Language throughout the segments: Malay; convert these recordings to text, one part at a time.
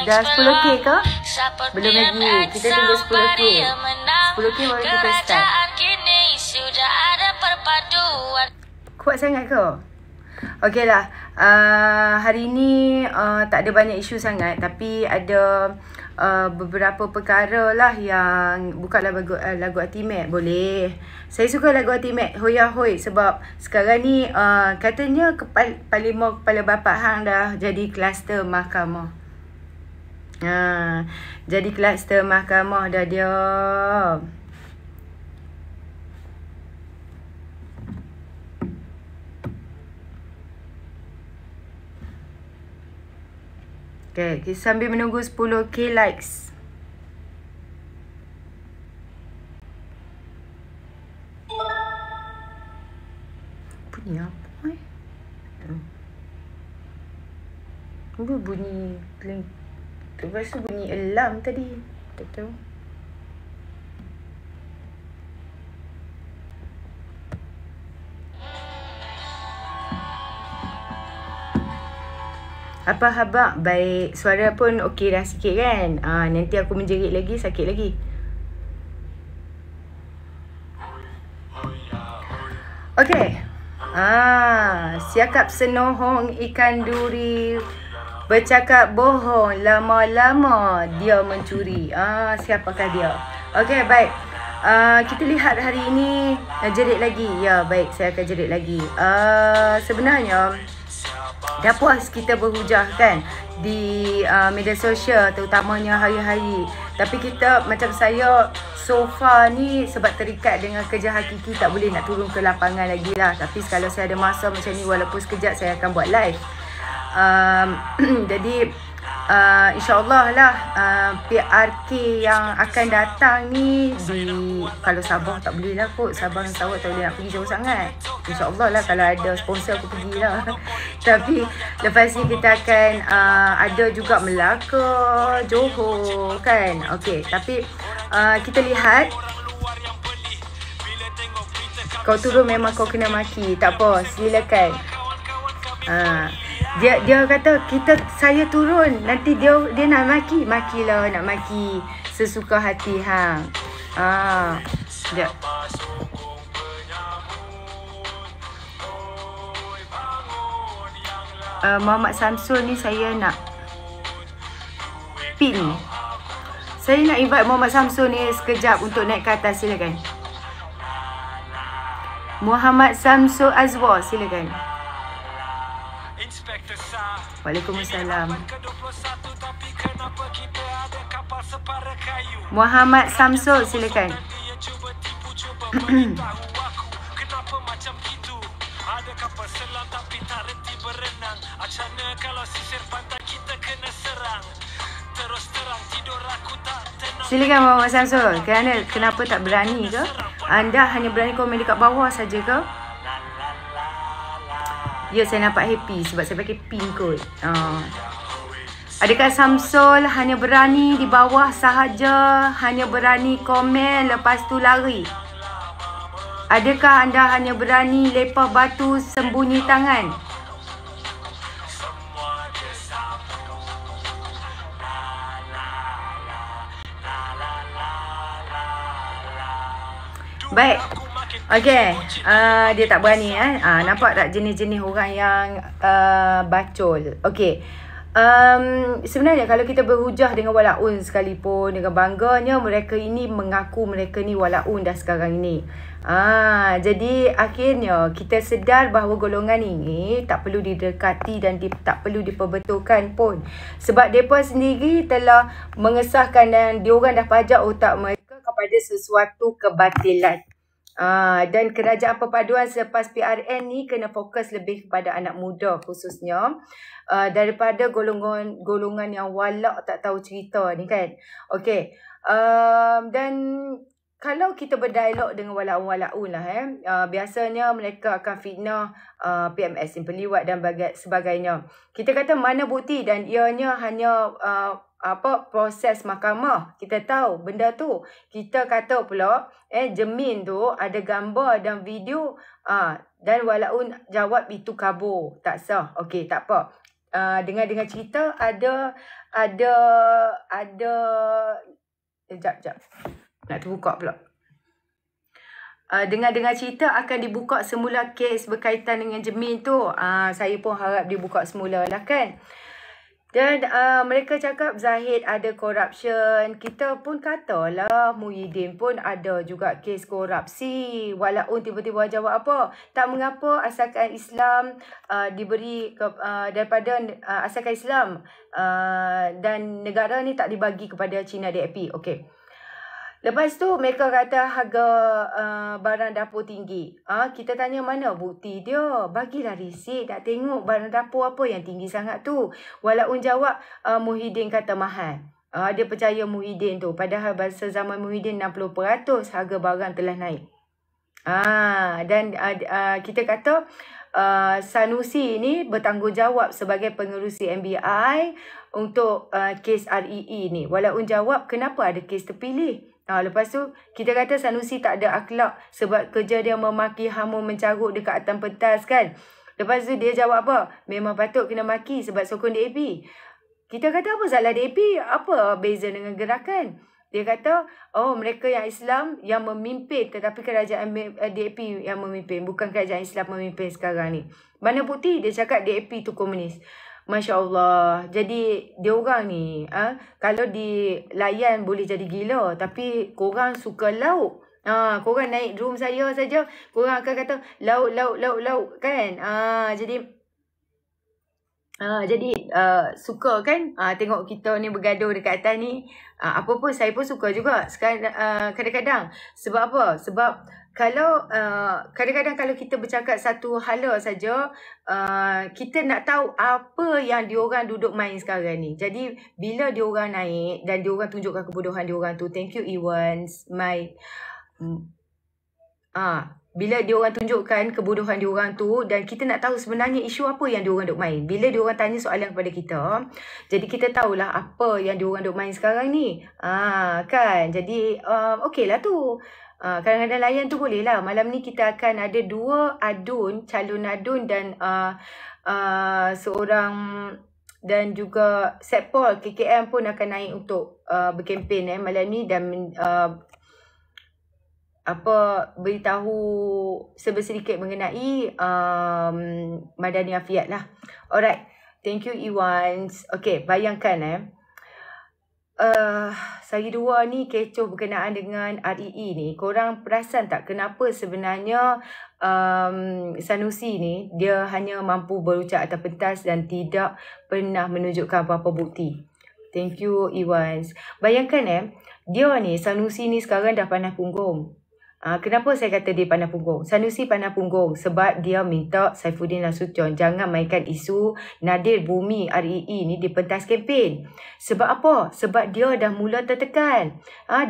Dah 10k ke? Belum lagi. Kita tunggu 10k. 10k baru kita start. Kuat sangat ke? Okey lah. Hari ni tak ada banyak isu sangat, tapi ada beberapa perkara lah yang bukanlah lagu Ultimate. Boleh. Saya suka lagu Ultimate Hoya Hoi sebab sekarang ni katanya Parlimen Kepala Bapa hang dah jadi kluster mahkamah. Jadi kluster mahkamah dah dia. Okay, kita sambil menunggu 10k likes. Bunyi apa Apa bunyi kling? Lepas tu bunyi alarm tadi. Tak tahu. Apa khabar? Baik. Suara pun okey dah sikit kan? Nanti aku menjerit lagi, sakit lagi. Okey. Siakap senohong ikan duri, bercakap bohong, lama-lama dia mencuri. Siapakah dia? Okey, baik. Kita lihat hari ini jerit lagi. Ya, baik. Saya akan jerit lagi. Sebenarnya dah puas kita berhujah kan di media sosial, terutamanya hari-hari. Tapi kita, macam saya so far ni, sebab terikat dengan kerja hakiki, tak boleh nak turun ke lapangan lagi lah. Tapi kalau saya ada masa macam ni, walaupun sekejap, saya akan buat live. Jadi InsyaAllah lah PRK yang akan datang ni kalau Sabah tak boleh lah kot. Sabah dan Sarawak tak boleh nak pergi jauh sangat. InsyaAllah lah kalau ada sponsor aku pergilah. Tapi lepas ni kita akan ada juga Melaka, Johor kan. Okey, tapi kita lihat. Kau turun memang kau kena maki. Tak apa, silakan. Dia kata saya turun, nanti dia nak maki, makilah, nak maki sesuka hati hang. Dia Muhammad Samsul ni saya nak pin. Saya nak invite Muhammad Samsul ni sekejap untuk naik ke atas, silakan. Muhammad Samsul Azwar, silakan. Waalaikumsalam. Muhammad Samsul, silakan. Silakan Muhammad Samsul. Kenapa tak berani ke? Anda hanya berani komen dekat bawah saja ke? Ya, saya nampak happy sebab saya pakai pink kot. Adakah Samsul hanya berani di bawah sahaja, hanya berani komen lepas tu lari? Adakah anda hanya berani lepah batu sembunyi tangan? Baik. Okey, dia tak berani nampak tak jenis-jenis orang yang bacol. Okey. Sebenarnya kalau kita berhujah dengan walaun sekalipun, dengan bangganya mereka ini mengaku mereka ni walaun dah sekarang ini. Jadi akhirnya kita sedar bahawa golongan ini tak perlu didekati dan tak perlu diperbetulkan pun. Sebab mereka sendiri telah mengesahkan dan diorang dah pajak otak mereka kepada sesuatu kebatilan. Dan kerajaan perpaduan selepas PRN ni kena fokus lebih kepada anak muda khususnya, daripada golongan yang walak tak tahu cerita ni kan. Okey. Dan kalau kita berdialog dengan walaun-walaun lah biasanya mereka akan fitnah PMS, simpan liwat dan sebagainya. Kita kata mana bukti, dan ianya hanya proses mahkamah. Kita tahu benda tu. Kita kata pula Jemin tu ada gambar dan video, dan walaun jawab itu kabur, tak sah. Okey, tak apa. dengar cerita Sekejap. Nak terbuka pula. Dengar cerita akan dibuka semula kes berkaitan dengan Jemin tu. Saya pun harap dibuka semula lah kan. Dan mereka cakap Zahid ada corruption. Kita pun katalah Muhyiddin pun ada juga kes korupsi. Walaupun tiba-tiba jawab apa. Tak mengapa asalkan Islam diberi daripada asalkan Islam dan negara ni tak dibagi kepada China DAP. Okey. Lepas tu mereka kata harga barang dapur tinggi. Kita tanya mana bukti dia. Bagilah risit. Nak tengok barang dapur apa yang tinggi sangat tu. Walaupun jawab Muhyiddin kata mahal. Dia percaya Muhyiddin tu. Padahal bahasa zaman Muhyiddin 60% harga barang telah naik. Dan kita kata Sanusi ni bertanggungjawab sebagai pengerusi MBI untuk kes REE ni. Walaupun jawab kenapa ada kes terpilih. Lepas tu kita kata Sanusi tak ada akhlak sebab kerja dia memaki hamun mencarut dekat atas pentas kan. Lepas tu dia jawab apa? Memang patut kena maki sebab sokong DAP. Kita kata apa salah DAP? Apa beza dengan gerakan? Dia kata, mereka yang Islam yang memimpin tetapi kerajaan DAP yang memimpin. Bukan kerajaan Islam memimpin sekarang ni. Mana bukti? Dia cakap DAP tu komunis. Masya Allah. Jadi dia orang ni kalau dilayan boleh jadi gila. Tapi korang suka lauk. Korang naik room saya saja. Korang akan kata lauk kan. Jadi suka kan tengok kita ni bergaduh dekat atas ni. Apa pun saya pun suka juga kadang-kadang. Sebab apa? Sebab kalau kadang-kadang kalau kita bercakap satu hala saja, kita nak tahu apa yang diorang duduk main sekarang ni. Jadi bila diorang naik dan diorang tunjukkan kebodohan diorang tu, thank you Iwans, bila diorang tunjukkan kebodohan diorang tu dan kita nak tahu sebenarnya isu apa yang diorang duk main. Bila diorang tanya soalan kepada kita, jadi kita tahulah apa yang diorang duk main sekarang ni. Kan? Jadi okey lah tu. Kadang-kadang layan tu boleh lah. Malam ni kita akan ada 2 adun, calon adun dan seorang dan juga Setpol KKM pun akan naik untuk berkempen malam ni dan beritahu sedikit mengenai Madani Afiat lah. Alright. Thank you Iwans. Okay, bayangkan saya dua ni kecoh berkenaan dengan REE ni. Korang perasan tak kenapa sebenarnya Sanusi ni dia hanya mampu berucap atas pentas dan tidak pernah menunjukkan apa-apa bukti. Thank you Iwans. Bayangkan dia ni Sanusi ni sekarang dah panas punggung. Kenapa saya kata dia panas punggung? Sanusi panas punggung sebab dia minta Saifuddin Nasution jangan mainkan isu nadir bumi REE ni di pentas kempen. Sebab apa? Sebab dia dah mula tertekan.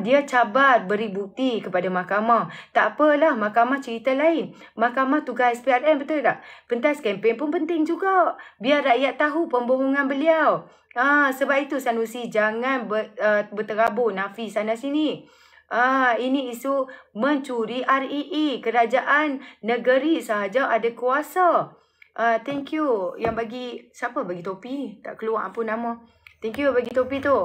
Dia cabar beri bukti kepada mahkamah. Tak apalah, mahkamah cerita lain. Mahkamah tugas SPRM, betul tak? Pentas kempen pun penting juga. Biar rakyat tahu pembohongan beliau. Sebab itu Sanusi jangan berterabur nafi sana sini. Ini isu mencuri REE. Kerajaan negeri sahaja ada kuasa. Thank you yang bagi, siapa bagi topi? Tak keluar apa nama. Thank you bagi topi tu.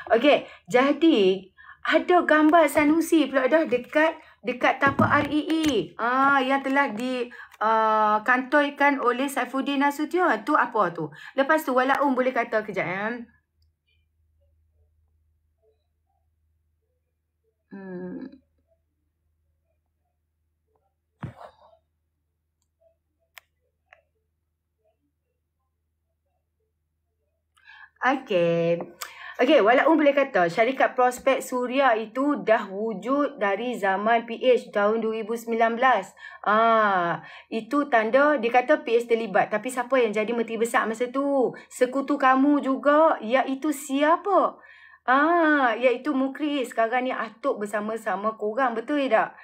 Okay, jadi ada gambar Sanusi pula dah dekat tapak REE. Yang telah kantoikan oleh Saifuddin Nasution. Tu apa tu? Lepas tu walaupun boleh kata kejap Okay, walaupun boleh kata syarikat prospek Suria itu dah wujud dari zaman PH tahun 2019. Itu tanda dia kata PH terlibat. Tapi siapa yang jadi menteri besar masa tu? Sekutu kamu juga, iaitu siapa? Iaitu Mukri sekarang ni atuk bersama-sama korang, betul tak?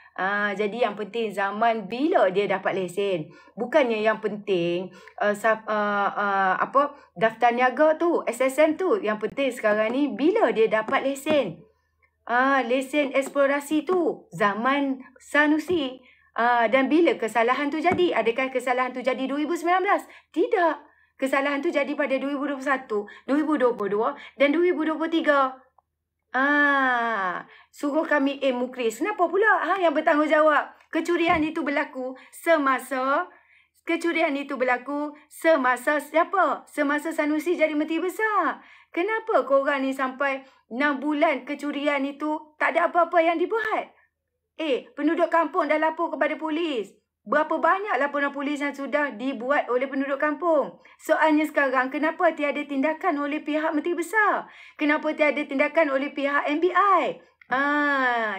Jadi yang penting zaman bila dia dapat lesen. Bukannya yang penting daftar niaga tu, SSN tu. Yang penting sekarang ni bila dia dapat lesen. Lesen eksplorasi tu zaman Sanusi. Dan bila kesalahan tu jadi? Adakah kesalahan tu jadi 2019? Tidak. Kesalahan tu jadi pada 2021, 2022 dan 2023. Suruh kami Mukris. Kenapa pula yang bertanggungjawab? Kecurian itu berlaku semasa siapa? Semasa Sanusi jadi Menteri Besar. Kenapa korang ni sampai 6 bulan kecurian itu tak ada apa-apa yang dibuat? Penduduk kampung dah lapor kepada polis. Berapa banyak laporan polis yang sudah dibuat oleh penduduk kampung? Soalnya sekarang, kenapa tiada tindakan oleh pihak Menteri Besar? Kenapa tiada tindakan oleh pihak MBI?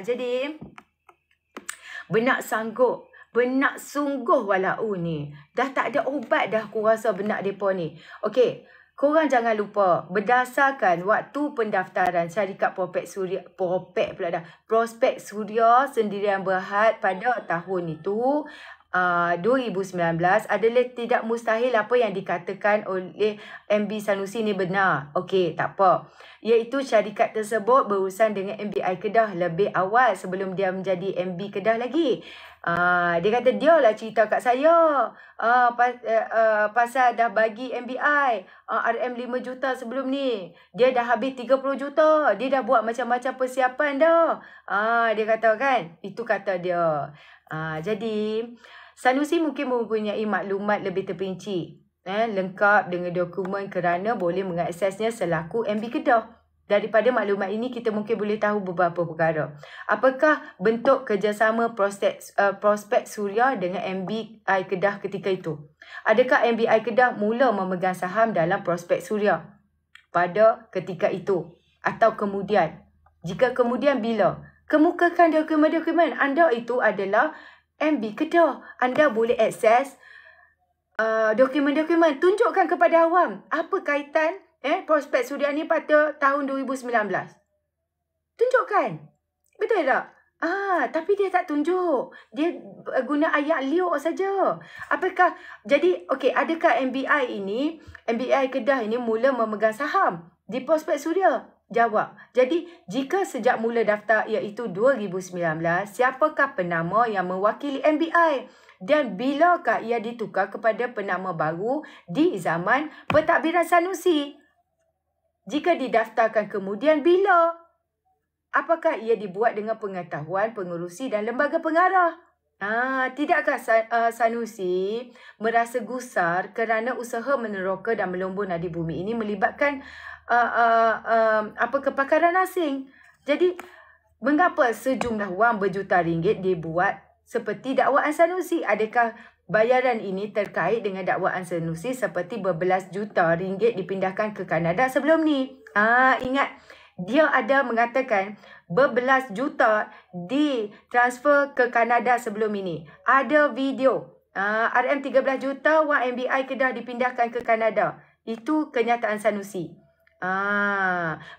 Jadi, benak sungguh walau ni. Dah tak ada obat dah aku rasa benak mereka ni. Okey. Korang jangan lupa, berdasarkan waktu pendaftaran syarikat Prospek Suria Sendirian Berhad pada tahun itu, 2019 adalah tidak mustahil apa yang dikatakan oleh MB Sanusi ni benar. Okey, tak apa. Iaitu syarikat tersebut berurusan dengan MBI Kedah lebih awal sebelum dia menjadi MB Kedah lagi. Dia kata dia lah cerita kat saya pasal dah bagi MBI RM 5 juta sebelum ni. Dia dah habis 30 juta. Dia dah buat macam-macam persiapan dah. Dia kata kan. Itu kata dia. Jadi Sanusi mungkin mempunyai maklumat lebih terperinci, lengkap dengan dokumen kerana boleh mengaksesnya selaku MB Kedah. Daripada maklumat ini, kita mungkin boleh tahu beberapa perkara. Apakah bentuk kerjasama Prospek Suria dengan MBI Kedah ketika itu? Adakah MBI Kedah mula memegang saham dalam Prospek Suria pada ketika itu? Atau kemudian? Jika kemudian, bila? Kemukakan dokumen-dokumen. Anda itu adalah MB Kedah. Anda boleh akses dokumen-dokumen. Tunjukkan kepada awam. Apa kaitan Prospek Suria ni pada tahun 2019? Tunjukkan. Betul tak? Tapi dia tak tunjuk. Dia guna ayat liuk saja. Apakah, jadi, okey, adakah MBI Kedah ini mula memegang saham di Prospek Suria? Jawab. Jadi, jika sejak mula daftar iaitu 2019, siapakah penama yang mewakili MBI? Dan bilakah ia ditukar kepada penama baru di zaman pentadbiran Sanusi? Jika didaftarkan kemudian, bila? Apakah ia dibuat dengan pengetahuan pengerusi dan lembaga pengarah? Tidakkah Sanusi merasa gusar kerana usaha meneroka dan melombor nadi bumi ini melibatkan kepakaran asing? Jadi, mengapa sejumlah wang berjuta ringgit dibuat seperti dakwaan Sanusi? Adakah bayaran ini terkait dengan dakwaan Sanusi seperti berbelas juta ringgit dipindahkan ke Kanada sebelum ni? Ingat, dia ada mengatakan berbelas juta ditransfer ke Kanada sebelum ini. Ada video. RM 13 juta wang MBI Kedah dipindahkan ke Kanada. Itu kenyataan Sanusi.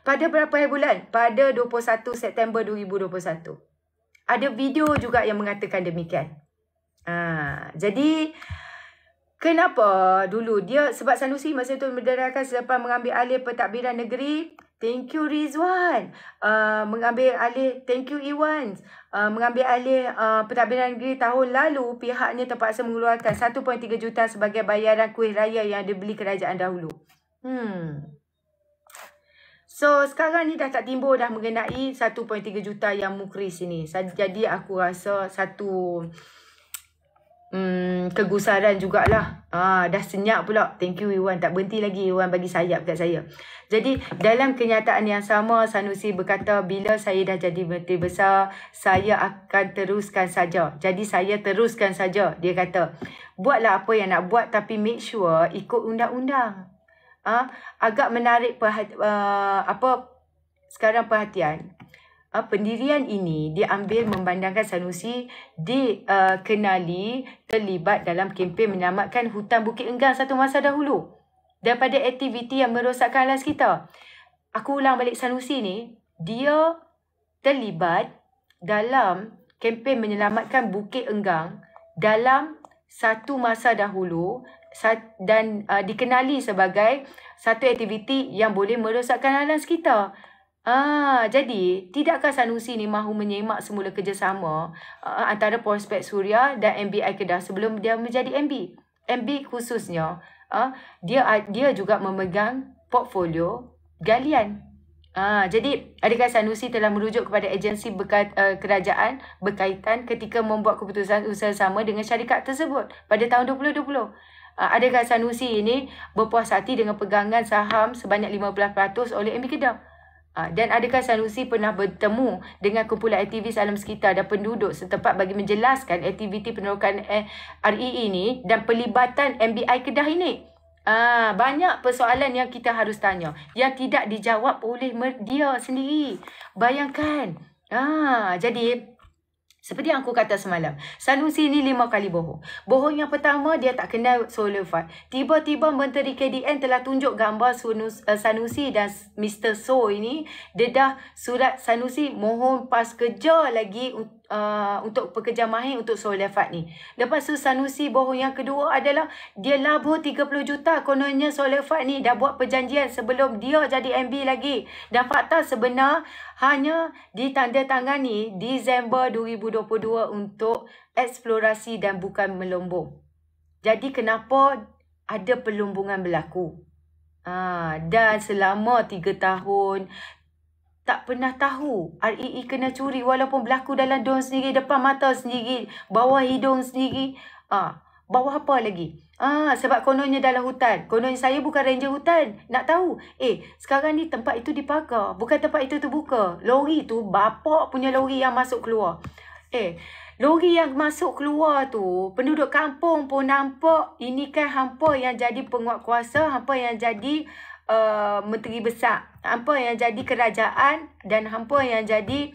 Pada berapa hari bulan? Pada 21 September 2021. Ada video juga yang mengatakan demikian. Jadi, kenapa dulu dia, sebab Sanusi masa itu mendedahkan selepas mengambil alih pentadbiran negeri. Thank you Rizwan. Mengambil alih, thank you Iwan. Mengambil alih pentadbiran negeri tahun lalu, pihaknya terpaksa mengeluarkan 1.3 juta sebagai bayaran kuih raya yang dibeli kerajaan dahulu. So, sekarang ni dah tak timbul dah mengenai 1.3 juta yang Mukris ini. Jadi, aku rasa satu kegusaran jugalah. Dah senyap pula. Thank you Iwan. Tak berhenti lagi Iwan bagi sayap kat saya. Jadi, dalam kenyataan yang sama, Sanusi berkata, bila saya dah jadi Menteri Besar, saya akan teruskan saja. Jadi, saya teruskan saja. Dia kata, buatlah apa yang nak buat tapi make sure ikut undang-undang. Agak menarik perhatian. Pendirian ini diambil memandangkan Sanusi dikenali terlibat dalam kempen menyelamatkan hutan Bukit Enggang satu masa dahulu daripada aktiviti yang merosakkan alam sekitar. Aku ulang balik, Sanusi ni, dia terlibat dalam kempen menyelamatkan Bukit Enggang dalam satu masa dahulu dan dikenali sebagai satu aktiviti yang boleh merosakkan alam sekitar. Jadi tidakkah Sanusi ni mahu menyemak semula kerjasama antara Prospek Suria dan MBI Kedah sebelum dia menjadi MB? MB khususnya dia juga memegang portfolio galian. Jadi adakah Sanusi telah merujuk kepada agensi kerajaan berkaitan ketika membuat keputusan usaha sama dengan syarikat tersebut pada tahun 2020? Adakah Sanusi ini berpuas hati dengan pegangan saham sebanyak 15% oleh MB Kedah? Dan adakah Sanusi pernah bertemu dengan kumpulan aktivis alam sekitar dan penduduk setempat bagi menjelaskan aktiviti penerokan REE ini dan pelibatan MBI Kedah ini? Banyak persoalan yang kita harus tanya yang tidak dijawab oleh dia sendiri. Bayangkan. Jadi seperti yang aku kata semalam, Sanusi ni 5 kali bohong. Bohong yang pertama, dia tak kenal Solefat. Tiba-tiba Menteri KDN telah tunjuk gambar Sanusi dan Mr. So ini. Dedah surat Sanusi mohon pas kerja lagi untuk pekerja mahir untuk Solefat ni. Lepas tu Sanusi bohong yang kedua adalah dia labur 30 juta. Kononnya Solefat ni dah buat perjanjian sebelum dia jadi MB lagi. Dan fakta sebenar hanya ditandatangani Disember 2022 untuk eksplorasi dan bukan melombong. Jadi kenapa ada pelombongan berlaku? Dan selama 3 tahun tak pernah tahu REE kena curi walaupun berlaku dalam daun sendiri, depan mata sendiri, bawah hidung sendiri. Bawah apa lagi? Sebab kononnya dalam hutan. Kononnya saya bukan ranger hutan. Nak tahu? Sekarang ni tempat itu dipagar. Bukan tempat itu terbuka. Lori tu, bapak punya lori yang masuk keluar. Lori yang masuk keluar tu, penduduk kampung pun nampak ini kan hampa yang jadi penguat kuasa, hampa yang jadi menteri besar, hampa yang jadi kerajaan dan hampa yang jadi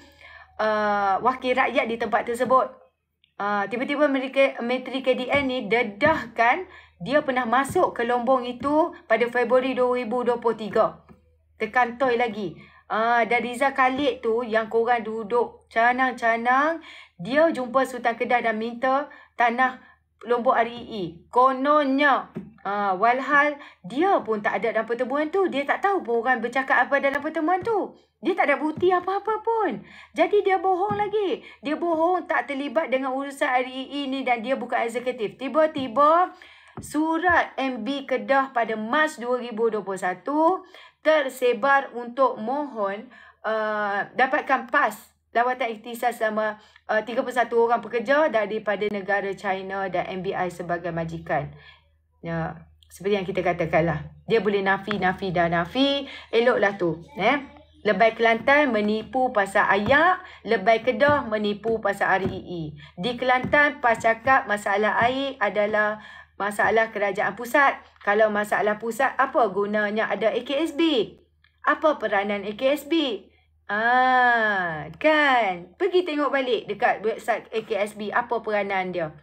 wakil rakyat di tempat tersebut. Tiba-tiba Menteri KDN ni dedahkan dia pernah masuk ke Lombong itu pada Februari 2023. Terkantoi lagi. Dan Riza Khalid tu yang korang duduk canang-canang, dia jumpa Sultan Kedah dan minta tanah Lombok REE. Kononnya walhal dia pun tak ada dalam pertemuan tu. Dia tak tahu pun orang bercakap apa dalam pertemuan tu. Dia tak ada bukti apa-apa pun. Jadi dia bohong lagi. Dia bohong tak terlibat dengan urusan REE ni dan dia bukan eksekutif. Tiba-tiba surat MB Kedah pada Mac 2021 tersebar untuk mohon dapatkan PAS lawatan ikhtisas sama 31 orang pekerja daripada negara China dan MBI sebagai majikan. Seperti yang kita katakan lah, dia boleh nafi. Eloklah tu. Lebay Kelantan menipu pasal ayak, Lebay Kedah menipu pasal REE. Di Kelantan PAS cakap masalah air adalah masalah kerajaan pusat. Kalau masalah pusat, apa gunanya ada AKSB? Apa peranan AKSB? Kan? Pergi tengok balik dekat website AKSB apa peranan dia.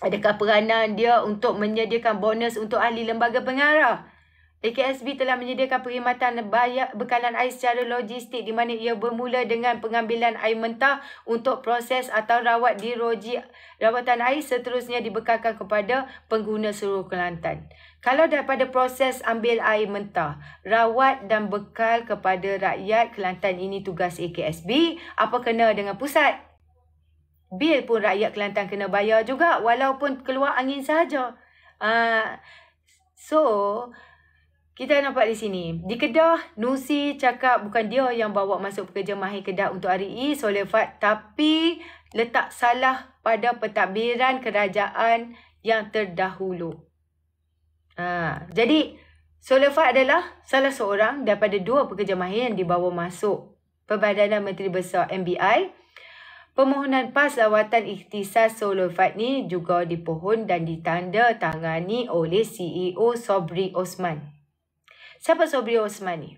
Adakah peranan dia untuk menyediakan bonus untuk ahli lembaga pengarah? AKSB telah menyediakan perkhidmatan bekalan air secara logistik di mana ia bermula dengan pengambilan air mentah untuk proses atau rawat di roji rawatan air, seterusnya dibekalkan kepada pengguna seluruh Kelantan. Kalau daripada proses ambil air mentah, rawat dan bekal kepada rakyat Kelantan ini tugas AKSB, apa kena dengan pusat? Bil pun rakyat Kelantan kena bayar juga walaupun keluar angin sahaja. So kita nampak di sini. Di Kedah, Nusi cakap bukan dia yang bawa masuk pekerja mahir Kedah untuk REE, Solefat, tapi letak salah pada pentadbiran kerajaan yang terdahulu. Jadi, Solefat adalah salah seorang daripada 2 pekerja mahir yang dibawa masuk Perbadanan Menteri Besar MBI. Permohonan PAS lawatan ikhtisas Solefat ni juga dipohon dan ditanda tangani oleh CEO Sobri Osman. Siapa Sobri Osman ni?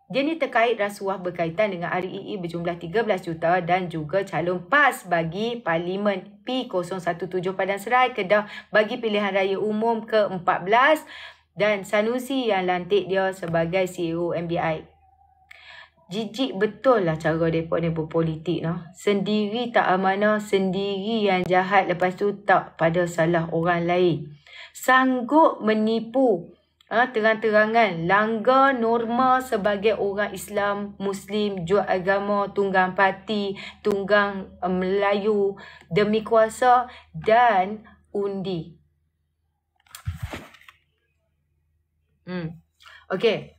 Dia ni terkait rasuah berkaitan dengan REE berjumlah 13 juta dan juga calon PAS bagi Parlimen P017 Padang Serai Kedah bagi pilihan raya umum ke-14 dan Sanusi yang lantik dia sebagai CEO MBI. Jijik betul lah cara mereka ni berpolitik. Sendiri tak amanah, sendiri yang jahat, lepas tu tak pada salah orang lain. Sanggup menipu terang-terangan langgar norma sebagai orang Islam, Muslim, jual agama, tunggang parti, tunggang Melayu demi kuasa dan undi. Okey.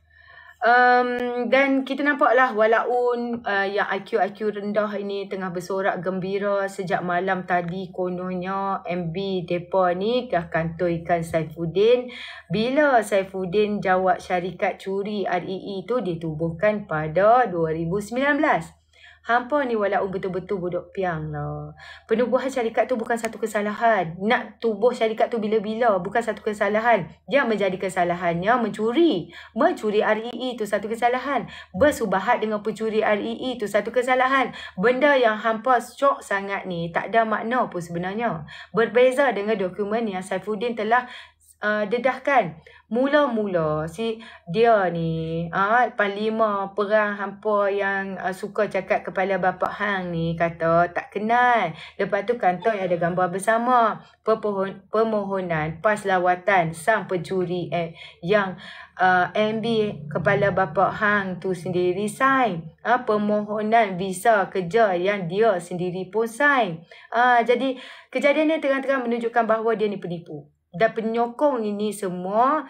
Dan kita nampaklah walaupun yang IQ rendah ini tengah bersorak gembira sejak malam tadi, kononnya MB depa ni dah kantoikan Saifuddin bila Saifuddin jawab syarikat curi REE tu ditubuhkan pada 2019. Hampa ni walaupun betul-betul bodoh piang lah. Penubuhan syarikat tu bukan satu kesalahan. Nak tubuh syarikat tu bila-bila bukan satu kesalahan. Yang menjadi kesalahannya mencuri. Mencuri REE tu satu kesalahan. Bersubahat dengan pencuri REE tu satu kesalahan. Benda yang hampa syok sangat ni tak ada makna pun sebenarnya. Berbeza dengan dokumen yang Saifuddin telah dedahkan. Mula-mula si dia ni Panglima Perang hampa yang suka cakap kepala bapa hang ni kata tak kenal. Lepas tu kantoi ada gambar bersama permohonan PAS lawatan sang pencuri yang MB kepala bapa hang tu sendiri sign. Permohonan visa kerja yang dia sendiri pun sign. Jadi kejadian ni terang-terang menunjukkan bahawa dia ni penipu. Dan penyokong ini semua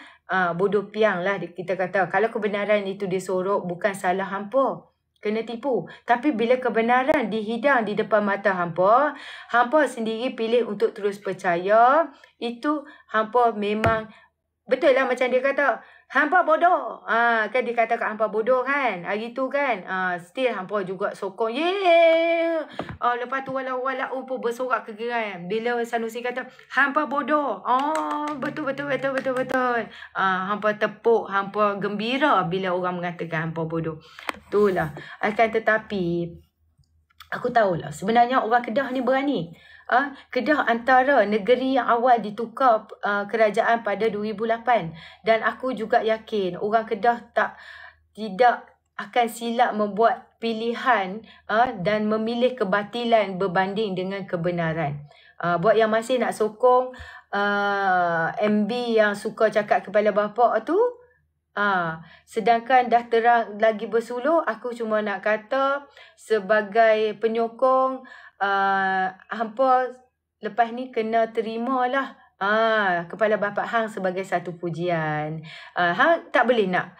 bodoh piang lah kita kata. Kalau kebenaran itu disorok bukan salah hampa. Kena tipu. Tapi bila kebenaran dihidang di depan mata hampa, hampa sendiri pilih untuk terus percaya. Itu hampa memang betul lah macam dia kata. Hampa bodoh. Kan dia kata kat hampa bodoh kan. Hari tu kan. Still hampa juga sokong. Yeah. Lepas tu walau pun bersorak kegeran. Bila Sanusi kata hampa bodoh. Betul. Hampa tepuk. Hampa gembira bila orang mengatakan hampa bodoh. Itulah. Akan tetapi aku tahulah sebenarnya orang Kedah ni berani. Kedah antara negeri yang awal ditukar kerajaan pada 2008. Dan aku juga yakin orang Kedah tidak akan silap membuat pilihan dan memilih kebatilan berbanding dengan kebenaran. Buat yang masih nak sokong MB yang suka cakap kepala bapa tu, sedangkan dah terang lagi bersuluh, aku cuma nak kata sebagai penyokong, hampa lepas ni kena terimalah kepala bapa hang sebagai satu pujian. Hang tak boleh nak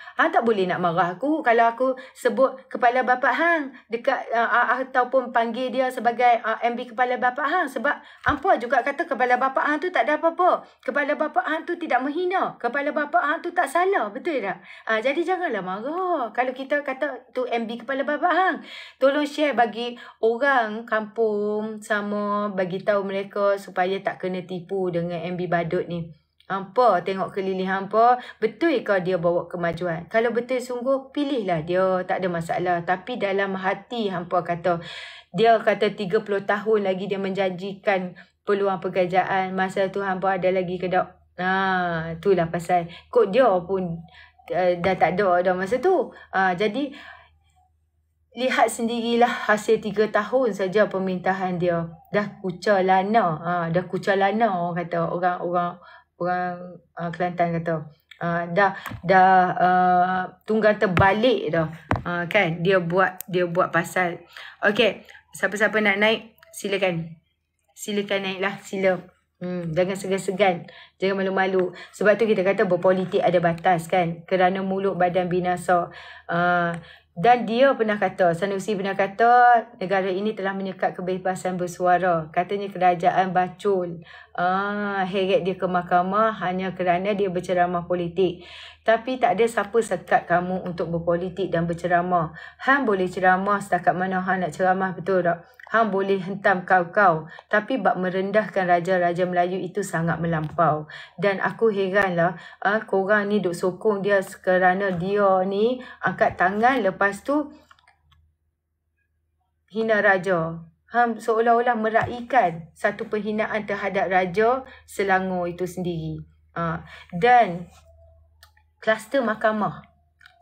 marah aku kalau aku sebut kepala bapa hang dekat ataupun panggil dia sebagai MB kepala bapa hang, sebab hampa juga kata kepala bapa hang tu tak ada apa-apa. Kepala bapa hang tu tidak menghina. Kepala bapa hang tu tak salah, betul tak? Jadi janganlah marah kalau kita kata tu MB kepala bapa hang. Tolong share bagi orang kampung sama, bagi tahu mereka supaya tak kena tipu dengan MB badut ni. Hampa tengok keliling hampa, betul ke dia bawa kemajuan? Kalau betul sungguh, pilihlah dia, tak ada masalah. Tapi dalam hati hampa kata, dia kata 30 tahun lagi dia menjanjikan peluang pekerjaan. Masa tu hampa ada lagi ke tak? Itulah pasal kod dia pun dah tak ada masa tu. Jadi lihat sendirilah hasil 3 tahun saja pemerintahan dia. Dah kuca lana. Dah kuca lana orang kata. Orang Kelantan kata. Dah tunggang terbalik dah. Kan dia buat pasal. Okey, siapa-siapa nak naik silakan. Silakan naiklah, sila. Jangan segan-segan, jangan malu-malu. Sebab tu kita kata berpolitik ada batas kan. Kerana mulut badan binasa. Dan dia pernah kata, Sanusi pernah kata, negara ini telah menyekat kebebasan bersuara. Katanya kerajaan bacul. Heret dia ke mahkamah hanya kerana dia berceramah politik. Tapi tak ada siapa sekat kamu untuk berpolitik dan berceramah. Hang boleh ceramah setakat mana hang nak ceramah, betul tak? Hang boleh hentam kau-kau. Tapi bab merendahkan raja-raja Melayu itu sangat melampau. Dan aku heranlah, korang ni duk sokong dia kerana dia ni angkat tangan lepas tu hina raja. Hang seolah-olah meraihkan satu penghinaan terhadap Raja Selangor itu sendiri. Dan kluster mahkamah.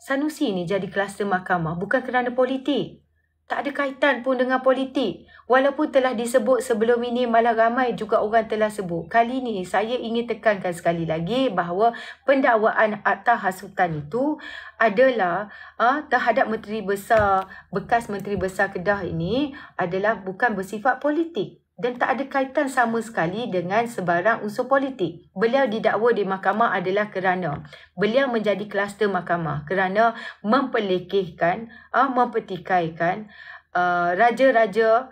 Sanusi ni jadi kluster mahkamah bukan kerana politik. Tak ada kaitan pun dengan politik. Walaupun telah disebut sebelum ini, malah ramai juga orang telah sebut. Kali ini saya ingin tekankan sekali lagi bahawa pendakwaan akta hasutan itu adalah terhadap Menteri Besar, bekas Menteri Besar Kedah ini adalah bukan bersifat politik. Dan tak ada kaitan sama sekali dengan sebarang unsur politik. Beliau didakwa di mahkamah adalah kerana beliau menjadi kluster mahkamah kerana memperlekehkan, mempertikaikan raja-raja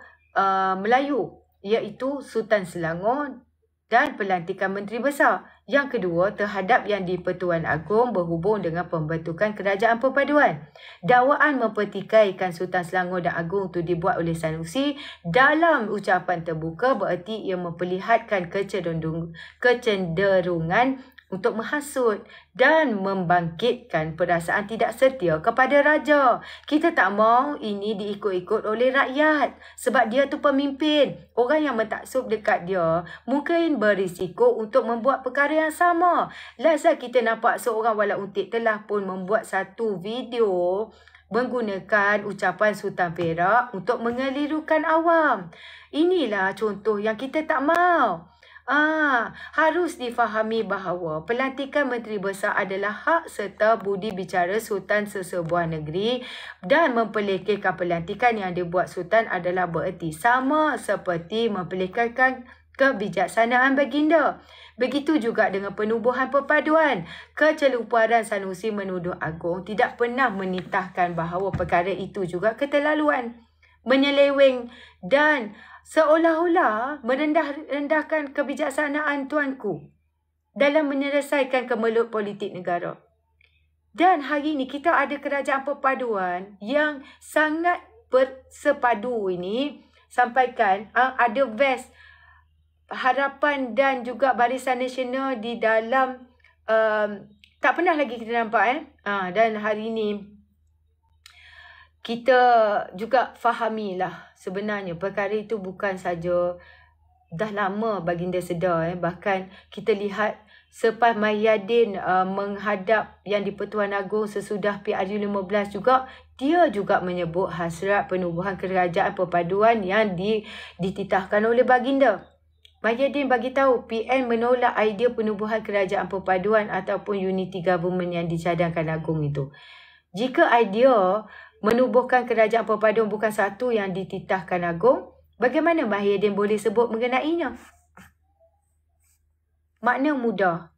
Melayu, iaitu Sultan Selangor dan pelantikan Menteri Besar. Yang kedua, terhadap Yang di-Pertuan Agong berhubung dengan pembentukan Kerajaan Perpaduan. Dakwaan mempertikaikan Sultan Selangor dan Agong itu dibuat oleh Sanusi dalam ucapan terbuka, bererti ia memperlihatkan kecenderungan untuk menghasut dan membangkitkan perasaan tidak setia kepada raja. Kita tak mahu ini diikut-ikut oleh rakyat sebab dia tu pemimpin. Orang yang mentaksub dekat dia mungkin berisiko untuk membuat perkara yang sama. Last kita nampak seorang wala untik telah pun membuat satu video menggunakan ucapan Sultan Perak untuk mengelirukan awam. Inilah contoh yang kita tak mahu. Harus difahami bahawa pelantikan Menteri Besar adalah hak serta budi bicara Sultan sesebuah negeri dan memperlekehkan pelantikan yang dibuat Sultan adalah bererti sama seperti memperlekehkan kebijaksanaan baginda. Begitu juga dengan penubuhan perpaduan. Keceluparan Sanusi menuduh Agong tidak pernah menitahkan bahawa perkara itu juga keterlaluan, menyeleweng dan seolah-olah merendahkan kebijaksanaan tuanku dalam menyelesaikan kemelut politik negara. Dan hari ini kita ada kerajaan perpaduan yang sangat bersepadu ini. Sampaikan ada VES, Harapan dan juga Barisan Nasional di dalam tak pernah lagi kita nampak dan hari ini kita juga fahamilah sebenarnya perkara itu bukan saja dah lama baginda sedar. Bahkan kita lihat selepas Mahyadin menghadap Yang di-Pertuan Agong sesudah PRU15 juga, dia juga menyebut hasrat penubuhan kerajaan perpaduan yang dititahkan oleh baginda. Mahyadin bagi tahu PN menolak idea penubuhan kerajaan perpaduan ataupun unity government yang dicadangkan Agong itu. Jika idea menubuhkan kerajaan perpaduan bukan satu yang dititahkan Agong, bagaimana Mahyadin boleh sebut mengenainya? Makna mudah.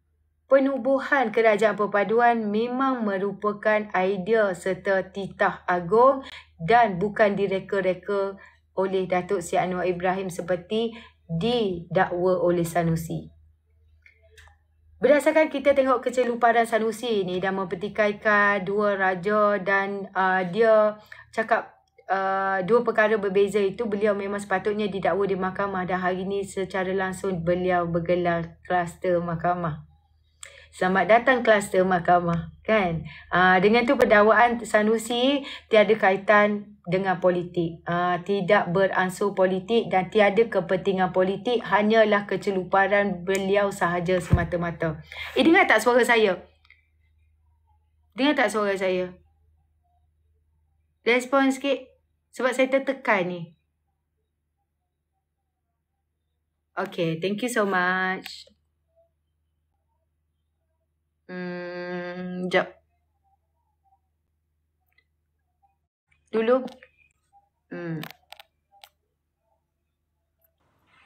Penubuhan kerajaan perpaduan memang merupakan idea serta titah Agong dan bukan direka-reka oleh Datuk Seri Anwar Ibrahim seperti didakwa oleh Sanusi. Berdasarkan kita tengok keceluparan Sanusi ni dan mempertikaikan dua raja dan dia cakap dua perkara berbeza itu, beliau memang sepatutnya didakwa di mahkamah dan hari ini secara langsung beliau bergelar kluster mahkamah. Selamat datang kluster mahkamah, kan? Dengan tu pendakwaan Sanusi tiada kaitan dengan politik. Tidak beransur politik dan tiada kepentingan politik, hanyalah keceluparan beliau sahaja semata-mata. Dengar tak suara saya? Dengar tak suara saya? Respon sikit sebab saya tertekan ni. Okay, thank you so much. Sekejap. Dulu.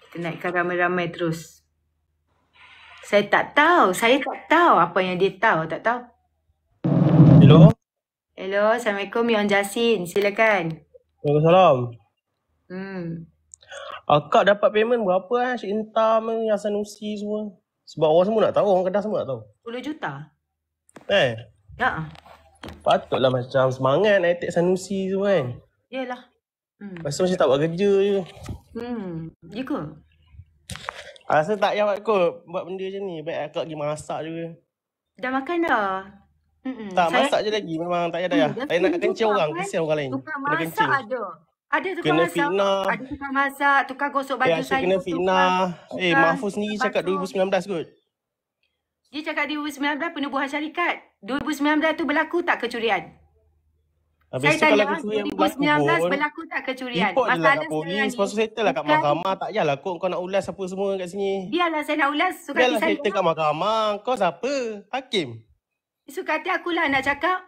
Kita naikkan ramai-ramai terus. Saya tak tahu apa yang dia tahu. Tak tahu. Hello. Hello, Assalamualaikum Yon Jasin. Silakan. Waalaikumsalam. Akak dapat payment berapa Syed Intam, yang Sanusi semua? Sebab orang semua nak tahu, orang Kedah semua nak tahu. 10 juta. Ya. Patutlah macam semangat nak attack Sanusi tu kan. Yalah. Pasal macam tak buat kerja je. Ya ke? Rasa tak payah kot buat benda macam ni. Baik akak pergi masak je. Dah makan dah? Tak, masak je lagi. Memang tak payah. Tak nak kencing orang. Kesian orang lain. Tukang masak ada. Ada tukang Kena masak. fitnah. Ada tukang masak. Tukang gosok baju Asyik saya. kena fitnah. Mahfuz sendiri cakap 2019 kot. Dia cakap 2019 penubuhan syarikat. 2019 tu berlaku tak kecurian? Habis Saya tu kalau tanya, kecurian berlaku 2019 pun, berlaku tak kecurian? report je lah Masalah kat sekarang polis. ni, Lepas tu settle lah kat bukan, mahkamah. Tak payahlah kau nak ulas apa semua kat sini. biarlah saya nak ulas, suka hati Biarlah saya. settle kat mahkamah. Kau siapa? Hakim. Suka hati akulah nak cakap.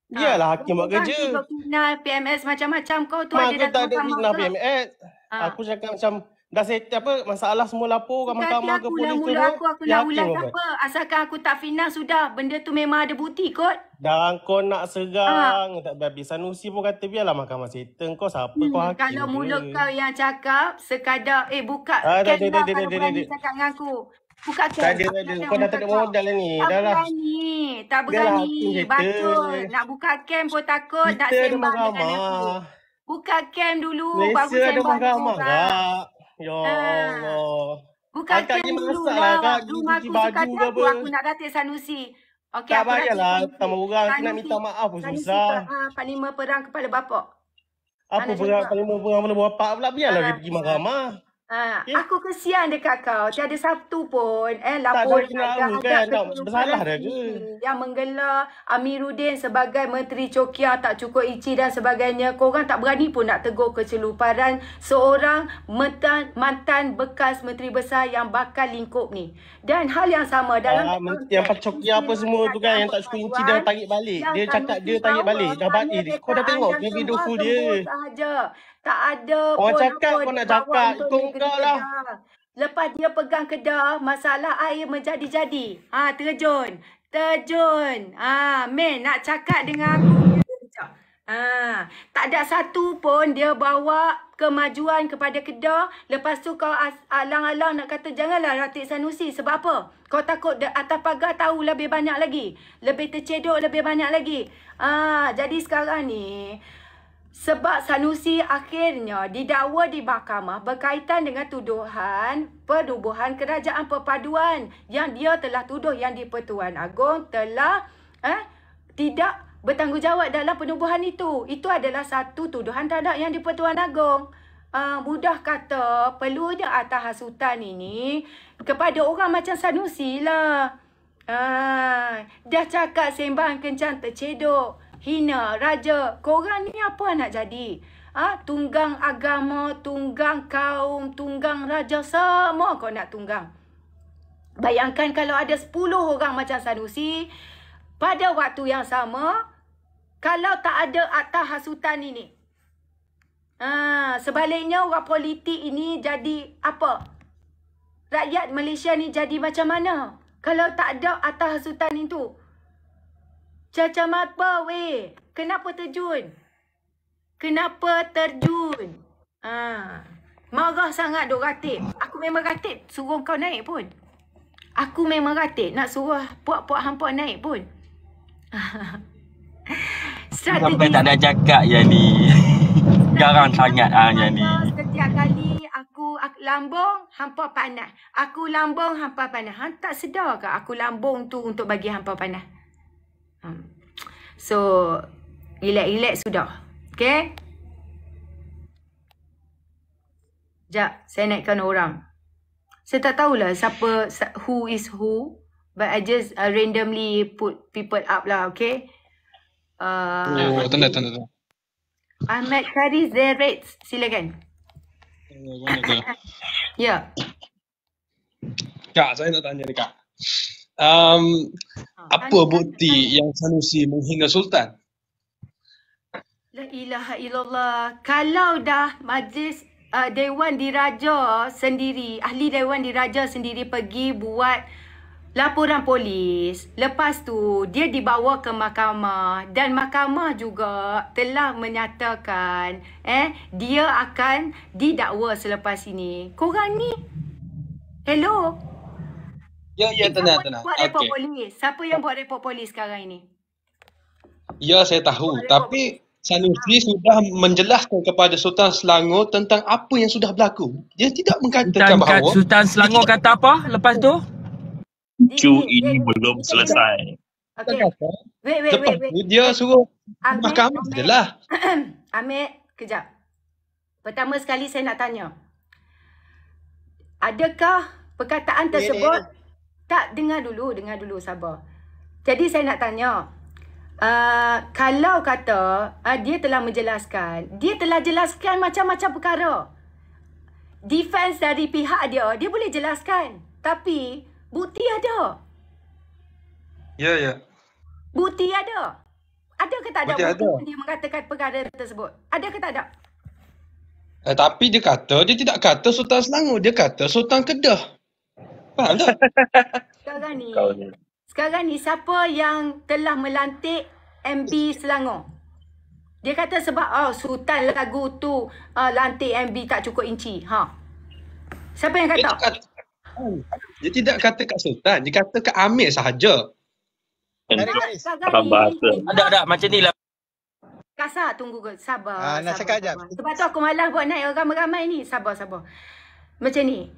Biarlah hakim buat kerja. Kau final, PMS macam-macam kau tu Mak ada aku dalam tak ada mahkamah fitnah ke? PMS. Aku cakap macam dah settle apa masalah semua lapor kat mahkamah ke polis Aku semua. aku Ya, nak hakim ulas buat. apa? Asalkan aku tak final sudah. Benda tu memang ada bukti kot. Dan kau nak serang. Tak habis. Sanusi pun kata biarlah mahkamah settle. Kau siapa? Kau hakim Kalau ke? mulut kau yang cakap sekadar buka Tak cam ada, lah kalau berani cakap dengan aku. Buka cam. Tak ada. Kau dah tak ada modal lah ni. Dah lah. Tak Biarlah berani. hakim settle. Betul. Nak buka cam pun takut. Nak Kita ada sembang dengan aku. mahkamah. Buka cam dulu. baru Malaysia ada sembang dengan mahkamah orang. kak. Ya Allah. Buka Akak cam ni dulu masak lah lah. kak. Rumah Cuci aku suka baju hati ke apa. aku nak datik Sanusi. Okey, Tak aku datik payahlah Sanusi. sama orang. Kita nak minta maaf pun Sanusi susah. Panglima Perang Kepala Bapak. Apa nak perang cakap? paling perang mana bapak pula. Biarlah dia pergi mahkamah. Aku kesian dekat kau. Tiada satu pun Tak lapor ada kenapa kan. Tak bersalah dah ke. yang menggelar Amiruddin sebagai Menteri Cokia tak cukup ici dan sebagainya. Korang tak berani pun nak tegur keceluparan seorang mantan bekas Menteri Besar yang bakal lingkup ni. Dan hal yang sama dalam yang Pak Cokia apa semua tu kan. Yang tak cukup inci dah tarik balik. Dia cakap dia tarik balik. Dah balik. Kau dah tengok video full dia. Sahaja. Tak ada orang pun cakap apa kau dia nak bawa cakap. untuk Ikut negeri kau lah. Kedah. Lepas dia pegang Kedah, masalah air menjadi-jadi. Terjun. Men nak cakap dengan aku. Tak ada satu pun dia bawa kemajuan kepada Kedah. Lepas tu kau alang-alang nak kata janganlah ratik Sanusi. Sebab apa? Kau takut atas pagar tahu lebih banyak lagi. Lebih tercedok lebih banyak lagi. Jadi sekarang ni sebab Sanusi akhirnya didakwa di mahkamah berkaitan dengan tuduhan penubuhan kerajaan perpaduan yang dia telah tuduh yang di-Pertuan Agong telah tidak bertanggungjawab dalam penubuhan itu. Itu adalah satu tuduhan terhadap yang di-Pertuan Agong. Mudah kata perlunya atas hasutan ini kepada orang macam Sanusi lah. Dah cakap sembang kencang tercedok. Hina raja. Korang ni apa nak jadi? Tunggang agama, tunggang kaum, tunggang raja. Semua kau nak tunggang. Bayangkan kalau ada 10 orang macam Sanusi. Pada waktu yang sama. Kalau tak ada atas hasutan ini. Sebaliknya orang politik ini jadi apa? Rakyat Malaysia ni jadi macam mana? Kalau tak ada atas hasutan itu. Caca mata weh. Kenapa terjun? Marah sangat duk ratib. Aku memang ratib suruh kau naik pun. Aku memang ratib nak suruh puak-puak hampa naik pun. Sampai tak ada cakap yang ni. Garang sangat yang ni. Setiap kali aku lambung, hampa panas. Aku lambung, hampa panas. Hang tak sedar ke aku lambung tu untuk bagi hampa panas? So, relax sudah. Okay? Sekejap, saya naikkan orang. Saya tak tahulah siapa, who is who. But I just randomly put people up lah, okay? Tanda. Ahmad Kharis Zerates, silakan. Ya. Kak, saya nak tanya ni Kak. Apa bukti yang Sanusi menghina Sultan? La ilaha illallah. Kalau dah majlis Dewan Diraja sendiri, ahli Dewan Diraja sendiri pergi buat laporan polis. Lepas tu dia dibawa ke mahkamah dan mahkamah juga telah menyatakan dia akan didakwa selepas ini. Korang ni hello. Ya, tenang. Polis? Siapa yang buat report polis sekarang ini? Ya, saya tahu. Tapi Sanusi sudah menjelaskan kepada Sultan Selangor tentang apa yang sudah berlaku. Dia tidak mengatakan bahawa Sultan Selangor kata apa lepas tu? Cu ini belum selesai. Okay. Lepas Wait. tu dia suruh mahkamah je lah. Ahmed, kejap. Pertama sekali saya nak tanya. Adakah perkataan tersebut... Tak, dengar dulu, sabar. Jadi saya nak tanya. Kalau kata dia telah menjelaskan, dia telah jelaskan macam-macam perkara. Defense dari pihak dia boleh jelaskan. Tapi bukti ada. Ya. Bukti ada. Ada ke tak ada Bukti bukti ada. dia mengatakan perkara tersebut? Ada ke tak ada? Tapi dia kata, dia tidak kata Sultan Selangor. Dia kata Sultan Kedah. Faham tak? Sekarang ni siapa yang telah melantik MB Selangor? Dia kata sebab Sultan lagu tu lantik MB tak cukup inci. Siapa yang kata? Dia tidak kata kat Sultan. Dia kata kat Amir sahaja. Faham bahasa. Ada macam ni lah. Kasar, tunggu ke. Sabar. nak cakap jap. Sebab tu aku malas buat naik ramai-ramai ni. Sabar. Macam ni.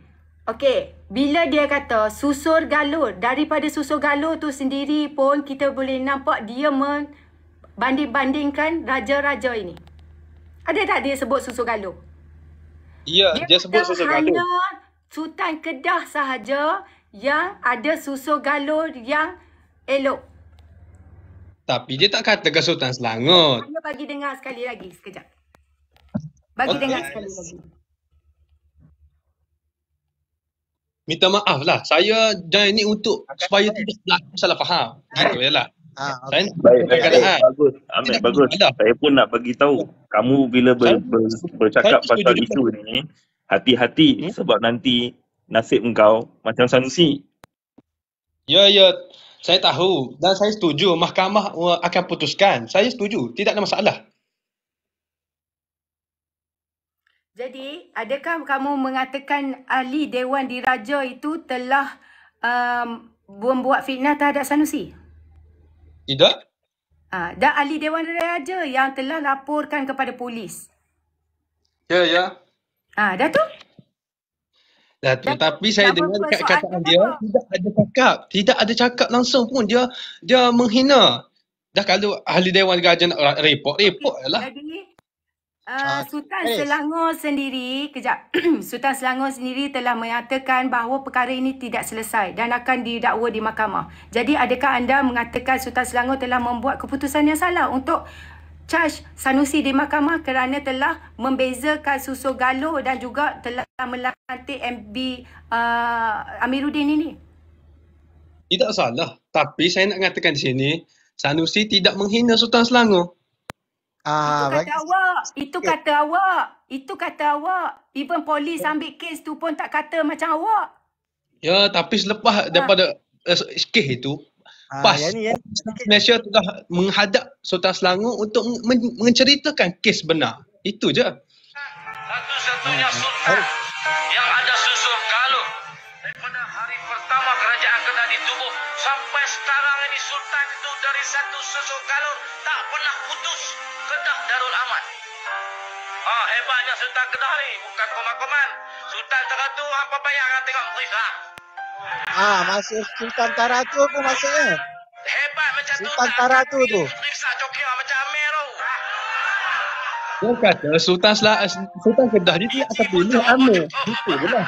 Okey, bila dia kata susur galur, daripada susur galur tu sendiri pun kita boleh nampak dia membanding-bandingkan raja-raja ini. Ada tak dia sebut susur galur? Ya, dia sebut susur galur. Hanya Sultan Kedah sahaja yang ada susur galur yang elok. Tapi dia tak kata ke Sultan Selangor. Saya bagi dengar sekali lagi, sekejap. Bagi dengar sekali lagi. Minta maaf lah. Saya dan ini untuk supaya tidak berlaku salah faham. Gitu je lah. Saya nak Baik. keadaan. Bagus. Bagus. Saya pun nak bagi tahu. Kamu bila bercakap Saya pasal setuju isu ni, hati-hati sebab nanti nasib engkau macam Sanusi. Ya. Saya tahu dan saya setuju mahkamah akan putuskan. Saya setuju. Tidak ada masalah. Jadi, adakah kamu mengatakan ahli Dewan Diraja itu telah membuat fitnah terhadap Sanusi? Tidak? Dan ahli Dewan Diraja yang telah laporkan kepada polis. Ya. Dah tu? Tetapi saya dengar kataan dia tidak ada cakap langsung pun dia menghina. Dah kalau ahli Dewan Diraja nak report lah. Jadi, Sultan Selangor sendiri, Sultan Selangor sendiri telah menyatakan bahawa perkara ini tidak selesai dan akan didakwa di mahkamah. Jadi adakah anda mengatakan Sultan Selangor telah membuat keputusan yang salah untuk charge Sanusi di mahkamah kerana telah membezakan susur galur dan juga telah melantik MB Amiruddin ini? Tidak salah. Tapi saya nak katakan di sini, Sanusi tidak menghina Sultan Selangor. Itu kata awak. Even polis ambil kes tu pun tak kata macam awak. Ya, tapi selepas daripada kes itu, Malaysia telah menghadap Sultan Selangor untuk menceritakan kes benar. Itu je. Satu-satunya sultan yang ada susur galur daripada hari pertama kerajaan Kedah ditubuh sampai sekarang ini sultan itu dari satu susur galur tak pernah putus. Kedah Darul Aman. Hebatnya Sultan Kedah ni bukan koman-koman. Sultan Taratu apa bayar tengok kisah. Maksud Sultan Taratu apa maksudnya? Hebat macam Sultan Taratu tu. Periksa Cokia macam Amir tu. Dia kata Sultan Kedah dia tidak akan pilih Amir. Itu je lah.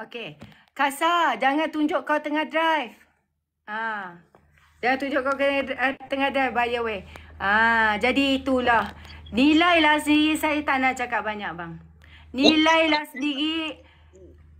Okey. Kasar, jangan tunjuk kau tengah drive. Jangan tunjuk kau tengah drive, by the way. Jadi itulah. Nilailah sendiri, saya tak nak cakap banyak bang. Nilailah sendiri.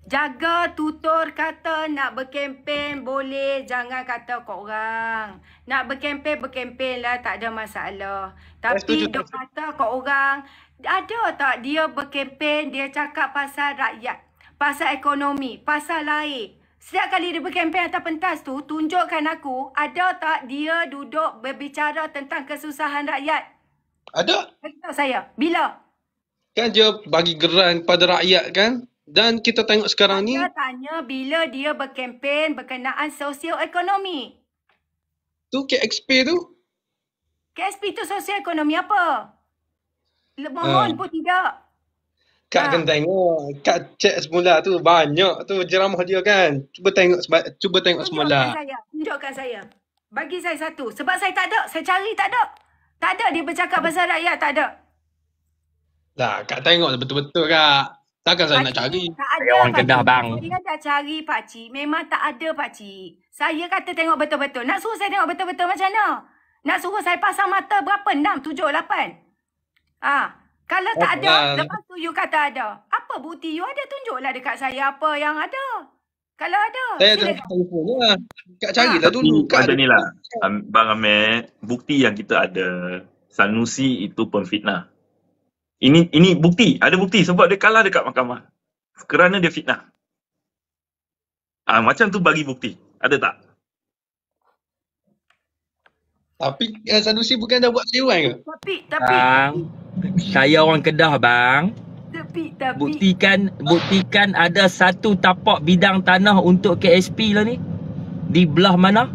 Jaga tutur kata nak berkempen boleh, jangan kata kau orang. Nak berkempen lah, tak ada masalah. Tapi duk kata kau orang, ada tak dia berkempen, dia cakap pasal rakyat, pasal ekonomi, pasal lain. Setiap kali dia berkempen atas pentas tu, tunjukkan aku, ada tak dia duduk berbicara tentang kesusahan rakyat? Ada. Beritahu saya, bila? Kan dia bagi geran pada rakyat kan? Dan kita tengok sekarang ni. Saya tanya bila dia berkempen berkenaan sosioekonomi. Tu KXP tu. KSP tu sosioekonomi apa? Mohon pun tidak. Kak akan tengok. Kak cek semula tu. Banyak tu ceramah dia kan. Cuba tengok semula. Tunjukkan saya. Bagi saya satu. Sebab saya tak ada. Saya cari tak ada. Tak ada dia bercakap pasal rakyat. Tak ada. Lah, Kak tengok betul-betul Kak. Takkan saya nak cari. Tak ada Orang Kedah bang. Saya dah cari pakcik. Memang tak ada pakcik. Saya kata tengok betul-betul. Nak suruh saya tengok betul-betul macam mana? Nak suruh saya pasang mata berapa? 6, 7, 8. Kalau tak ada, lepas tu you kata ada. Apa bukti you ada? Tunjuklah dekat saya apa yang ada. Kalau ada, Saya ada telefon lah. Kak carilah dulu. Tapi ada ni lah, Bang Amir, bukti yang kita ada, Sanusi itu pemfitnah. Ini bukti, ada bukti sebab dia kalah dekat mahkamah. Kerana dia fitnah. Macam tu bagi bukti. Ada tak? Tapi Sanusi bukan dah buat sewan ke? Tapi Bang, saya orang Kedah bang. tapi Buktikan ada satu tapak bidang tanah untuk KSP lah ni. Di belah mana?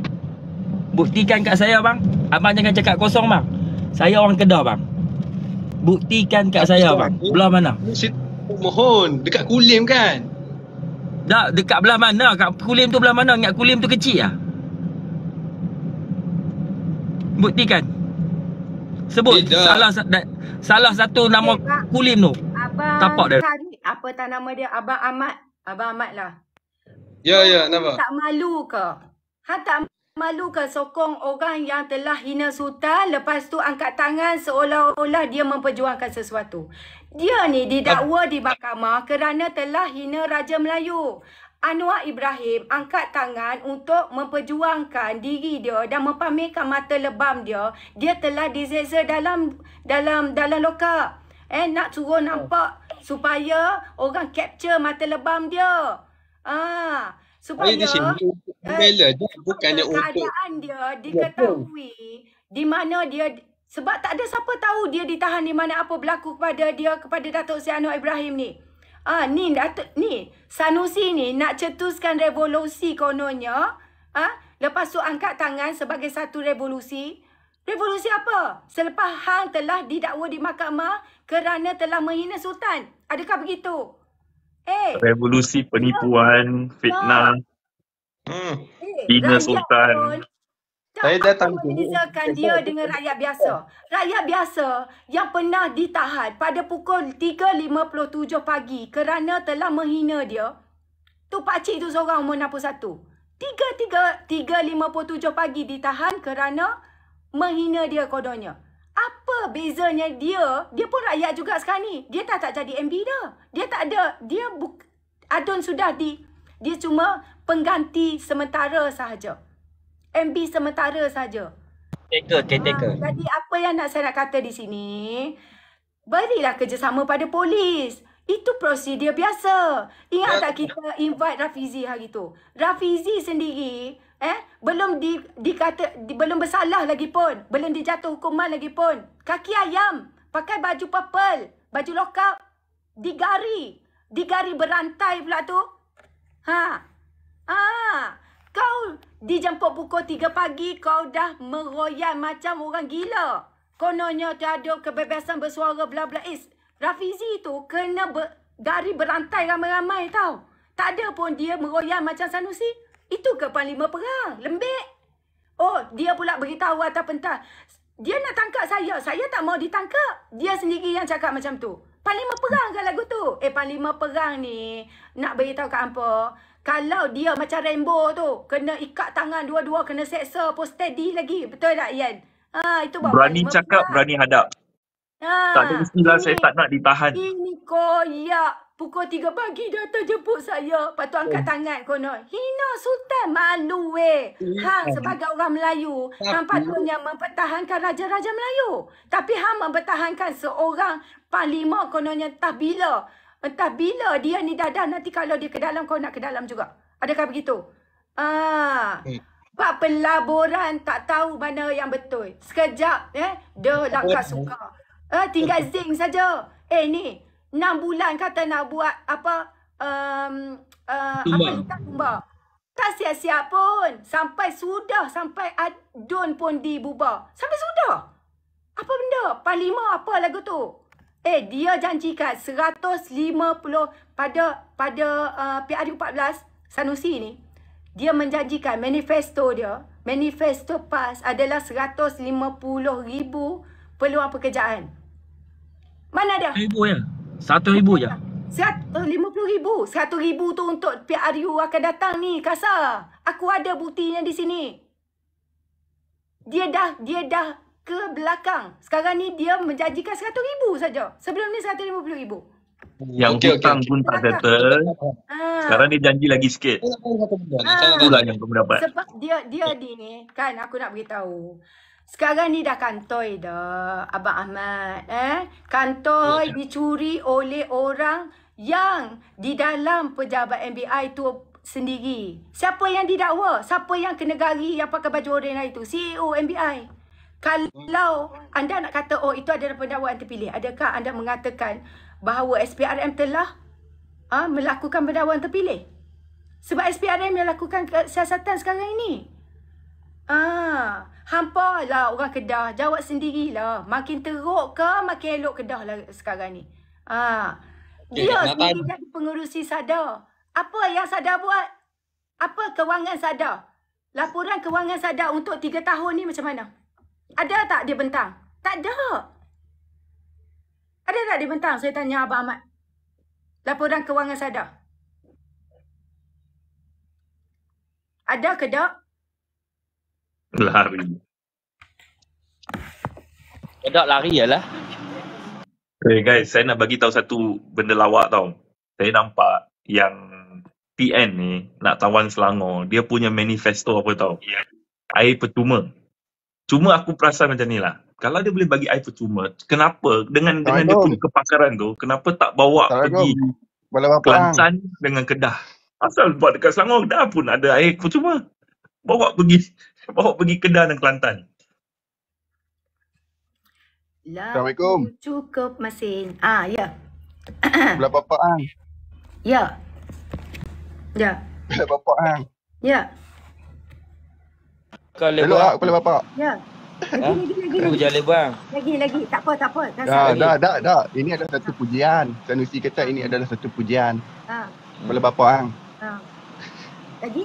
Buktikan kat saya bang. Abang jangan cakap kosong bang. Saya orang Kedah bang. Buktikan kat saya bang. Belah mana? Mohon, dekat Kulim kan? Tak, dekat belah mana? Kat Kulim tu belah mana? Ingat Kulim tu kecil lah. Buktikan. Sebut salah satu nama Kulim tu. Abang tapak dia. cari apa tak nama dia? Abang Ahmad lah. Ya, nama. Tak malu ke? Tak malu ke sokong orang yang telah hina sultan, lepas tu angkat tangan seolah-olah dia memperjuangkan sesuatu. Dia ni didakwa di mahkamah kerana telah hina Raja Melayu. Anwar Ibrahim angkat tangan untuk memperjuangkan diri dia dan mempamerkan mata lebam dia. Dia telah diseksa dalam lokap. Nak suruh nampak supaya orang capture mata lebam dia. Supaya di sini bela je, bukannya untuk keadaan dia diketahui di mana dia, sebab tak ada siapa tahu dia ditahan di mana, apa berlaku kepada Datuk Seri Anwar Ibrahim ni. Ni Sanusi ni nak cetuskan revolusi kononnya. Lepas tu angkat tangan sebagai satu revolusi. Revolusi apa? Selepas hang telah didakwa di mahkamah kerana telah menghina sultan. Adakah begitu? Revolusi penipuan, fitnah, hina sultan. Saya datang tu membezakan dia dengan rakyat biasa. Rakyat biasa yang pernah ditahan pada pukul 3.57 pagi kerana telah menghina dia. Tu pakcik tu seorang umur 61. 3.57 pagi ditahan kerana menghina dia kononnya. Apa bezanya dia? Dia pun rakyat juga sekarang ni. Dia tak jadi MB dah. Dia tak ada. Adun sudah dia cuma pengganti sementara sahaja. MB sementara saja. Caretaker. Jadi apa yang saya nak kata di sini, berilah kerjasama pada polis. Itu prosedur biasa. Ingat tak kita invite Rafizi hari tu? Rafizi sendiri belum belum bersalah lagi pun, belum dijatuh hukuman lagi pun. Kaki ayam, pakai baju purple, baju lokap, digari berantai pula tu. Kau dijemput pukul 3 pagi, kau dah meroyan macam orang gila. Kononnya tiada kebebasan bersuara bla bla. Rafizi tu kena gari berantai ramai-ramai tau. Tak ada pun dia meroyan macam Sanusi. Itu ke Panglima Perang? Lembik. Dia pula beritahu atas pentas. Dia nak tangkap saya. Saya tak mau ditangkap. Dia sendiri yang cakap macam tu. Panglima Perang ke lagu tu? Panglima Perang ni nak beritahu kat hampa, kalau dia macam Rainbow tu, kena ikat tangan dua-dua, kena seksa pun steady lagi. Betul tak, Ian? Itu berani cakap, berani hadap. Tak ada istilah saya tak nak ditahan. Ini koyak. Pukul 3 pagi datang jemput saya. Lepas tu angkat tangan konon. Hina sultan, malu Hang sebagai orang Melayu, hang patutnya mempertahankan raja-raja Melayu. Tapi hang mempertahankan seorang panglima kononnya entah bila. Entah bila dia ni dadah, nanti kalau dia ke dalam, kau nak ke dalam juga. Adakah begitu? Bab pelaburan tak tahu mana yang betul. Sekejap, dah langkah suka. Tinggal zinc saja. Ni 6 bulan kata nak buat apa? Tumba. Tak siap-siap pun. Sampai adun pun dibubar. Sampai sudah. Apa benda? Panglima apa lagu tu? Dia janjikan 150 pada PRU 14 Sanusi ni. Dia menjanjikan manifesto dia, manifesto PAS adalah 150,000 peluang pekerjaan. Mana dia? 1,000 ya? 1,000 je? 150,000. 100,000 tu untuk PRU akan datang ni, kasar. Aku ada buktinya di sini. Dia dah ke belakang. Sekarang ni dia menjanjikan 100,000 saja. Sebelum ni 150,000. Yang hutang pun tak settle. Sekarang dia janji lagi sikit. Itulah yang kau dapat. Sebab dia ni kan aku nak beritahu. Sekarang ni dah kantoi dah Abang Ahmad. Kantoi dicuri oleh orang yang di dalam pejabat MBI tu sendiri. Siapa yang didakwa? Siapa yang kena gari yang pakai baju oranye itu? CEO MBI. Kalau anda nak kata itu adalah pendakwaan terpilih, adakah anda mengatakan bahawa SPRM telah melakukan pendakwaan terpilih? Sebab SPRM yang lakukan siasatan sekarang ini. Hampa lah orang Kedah. Jawab sendirilah. Makin teruk ke makin elok Kedah lah sekarang ni. Dia sendiri jadi pengurusi SADA. Apa yang SADA buat? Apa kewangan SADA? Laporan kewangan SADA untuk 3 tahun ni macam mana? Ada tak dia bentang? Tak ada. Ada tak dia bentang? Saya tanya Abang Ahmad. Laporan kewangan SADA. Ada ke tak? Lari. Kedak lari lah. Okay guys, saya nak bagi tahu satu benda lawak tau. Saya nampak yang PN ni nak tawan Selangor, dia punya manifesto apa tau? Air percuma. Cuma aku perasan macam ni lah. Kalau dia boleh bagi air percuma, kenapa dengan dia punya kepakaran tu, kenapa tak bawa pergi Kelantan dengan Kedah? Asal buat dekat Selangor dah pun ada air percuma. Bawa pergi Kedah dan Kelantan. Assalamualaikum. Cukup mesin. Ya. Belah bapak hang. Ya. Belah bapak hang. Ya. Elok tak kepala bapak? Ya. Lagi. Aku jalan bang. Lagi. Tak apa. Dah. Ini adalah satu pujian. Sanusi kata ini adalah satu pujian. Kepala bapak hang. Lagi?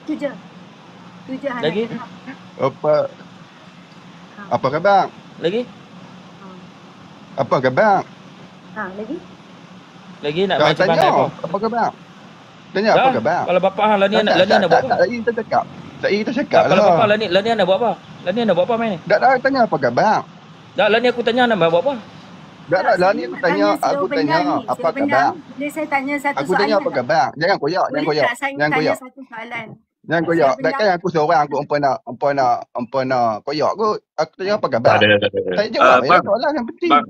Tu je lagi? Apa khabar? Lagi? Apa khabar? Lagi nak macam mana kau? Apa khabar? Tanya apa khabar? Kalau bapak hang lani nak buat apa? Tak lagi kita cakap. Kita cakap lah. Kalau bapak lani nak buat apa? Lani nak buat apa main ni? Dah tanya apa khabar? Dah lani aku tanya nak buat apa? Dah lani aku tanya apa khabar? Boleh saya tanya satu soalan? Aku tanya apa khabar? Jangan koyak. Saya tanya satu soalan. Jangan koyak. Takkan aku seorang aku empa nak koyak kot. Aku tanya apa khabar? Saya jawab soalan yang penting. Bang,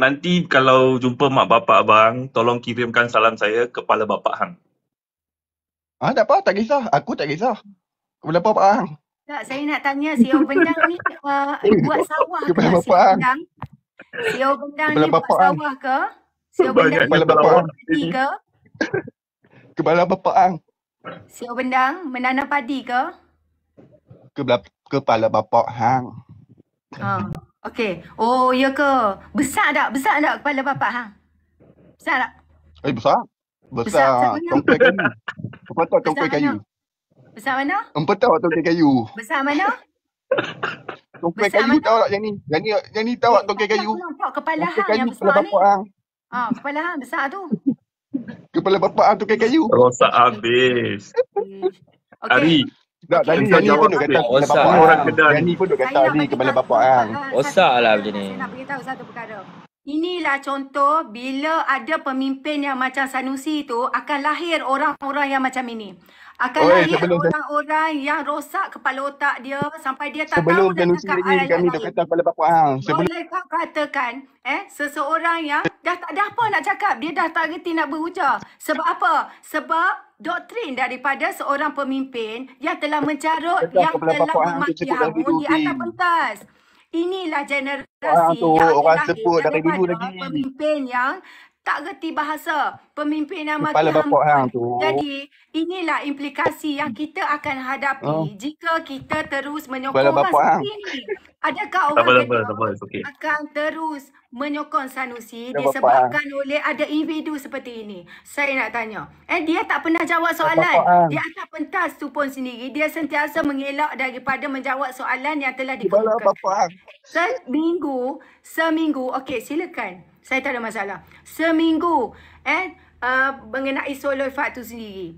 nanti kalau jumpa mak bapak abang, tolong kirimkan salam saya kepada bapak hang. Tak apa, tak kisah. Aku tak kisah. Kepada bapak hang. Tak, saya nak tanya CEO Bendang ni buat sawah ke? CEO Bendang ni buat sawah ke? CEO Bendang ni buat padi ke? Kepala bapak hang. CEO Bendang menanam padi ke? Kepala bapak hang. Okey. Oh, ya ke? Besar tak kepala bapak hang? Besar tak? Besar. Tongkai kayu. Apa tahu tongkai kayu? Besar mana? Apa tahu tongkai kayu? Besar mana? Tongkai kayu tahu tak yang ni tahu tak tongkai kayu? Aku nampak kepala hang yang besar ni. Kepala hang besar tu. Kepala bapak hang tongkai kayu. Rosak habis. Ari. Tadi yang pun duk kata kepala bapak orang Kedah. Yang ni pun duk kata ni kepala bapak hang. Rosak lah macam ni. Saya nak beritahu satu perkara. Inilah contoh bila ada pemimpin yang macam Sanusi tu akan lahir orang-orang yang macam ini. Akan lahir orang-orang yang rosak kepala otak dia sampai dia tak tahu nak cakap ayat kami duk kata kepala bapak hang. Boleh kau katakan seseorang yang dah tak ada apa nak cakap, dia dah tak reti nak berujar. Sebab apa? Sebab doktrin daripada seorang pemimpin yang telah mencarut, yang telah memaki hamun di atas pentas. Inilah generasi yang lahir daripada pemimpin yang tak reti bahasa, pemimpin yang maki hamun. Jadi inilah implikasi yang kita akan hadapi jika kita terus menyokong seperti ini. Adakah orang akan terus menyokong Sanusi disebabkan oleh ada individu seperti ini? Saya nak tanya. Dia tak pernah jawab soalan. Di atas pentas tu pun sendiri, dia sentiasa mengelak daripada menjawab soalan yang telah dikemukakan. Seminggu. Okey, silakan. Saya tak ada masalah. Seminggu mengenai Solo Ifat tu sendiri.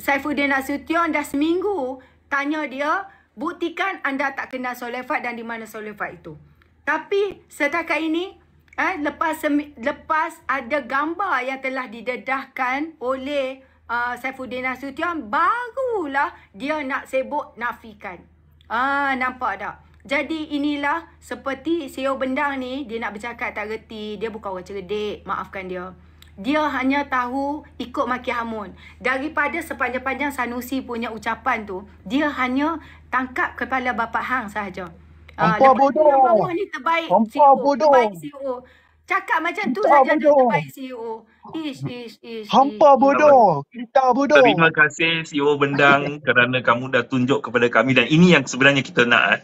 Saifuddin Nasution dah seminggu tanya dia buktikan anda tak kenal Solefat dan di mana Solefat itu. Tapi setakat ini, lepas ada gambar yang telah didedahkan oleh Saifuddin Nasution, barulah dia nak sibuk nafikan. Nampak tak? Jadi inilah seperti CEO Bendang ni, dia nak bercakap tak reti, dia bukan orang cerdik, maafkan dia. Dia hanya tahu ikut maki hamun. Daripada sepanjang-panjang Sanusi punya ucapan tu, dia hanya tangkap kepala Bapak Hang sahaja. Hampa bodoh. Ni terbaik Hampa CEO. bodoh. Terbaik CEO. Cakap macam tu saja dia terbaik CEO. Hampa bodoh. Kita bodoh. Terima kasih CEO Bendang kerana kamu dah tunjuk kepada kami, dan ini yang sebenarnya kita nak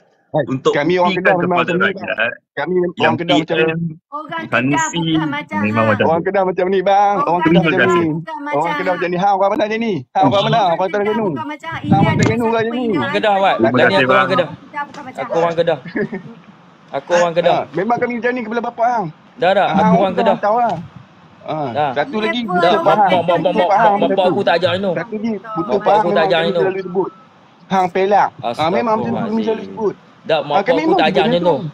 untuk kami orang Kedah memang kepada macam ni. rakyat. Kami orang Kedah macam ni. Orang Kedah Sanusi bukan macam memang hang. macam Orang Kedah macam ni bang. Orang Kedah macam ni. bukan macam Orang Kedah macam ni. Hang orang mana je ni? Hang orang mana? Orang Terengganu. bukan macam Hang orang Terengganu ke je ni? Orang Kedah, Wak. Terima Dan ni kasih, aku orang bang. Kedah. bukan macam Aku orang Kedah. Aku orang Kedah. Memang kami macam ni kepala bapak hang. Dah, aku orang Kedah. Tahu lah. Dah. Satu lagi Level. butuh faham. Bapak aku tak ajak ni. Satu lagi butuh Bapak faham. aku tak ajak Kami ni. selalu sebut. Hang pelak. Memang macam tu kami selalu Astagfirullahaladzim. sebut. Dak mak Kami aku memang tak ajak sebut ni macam tu.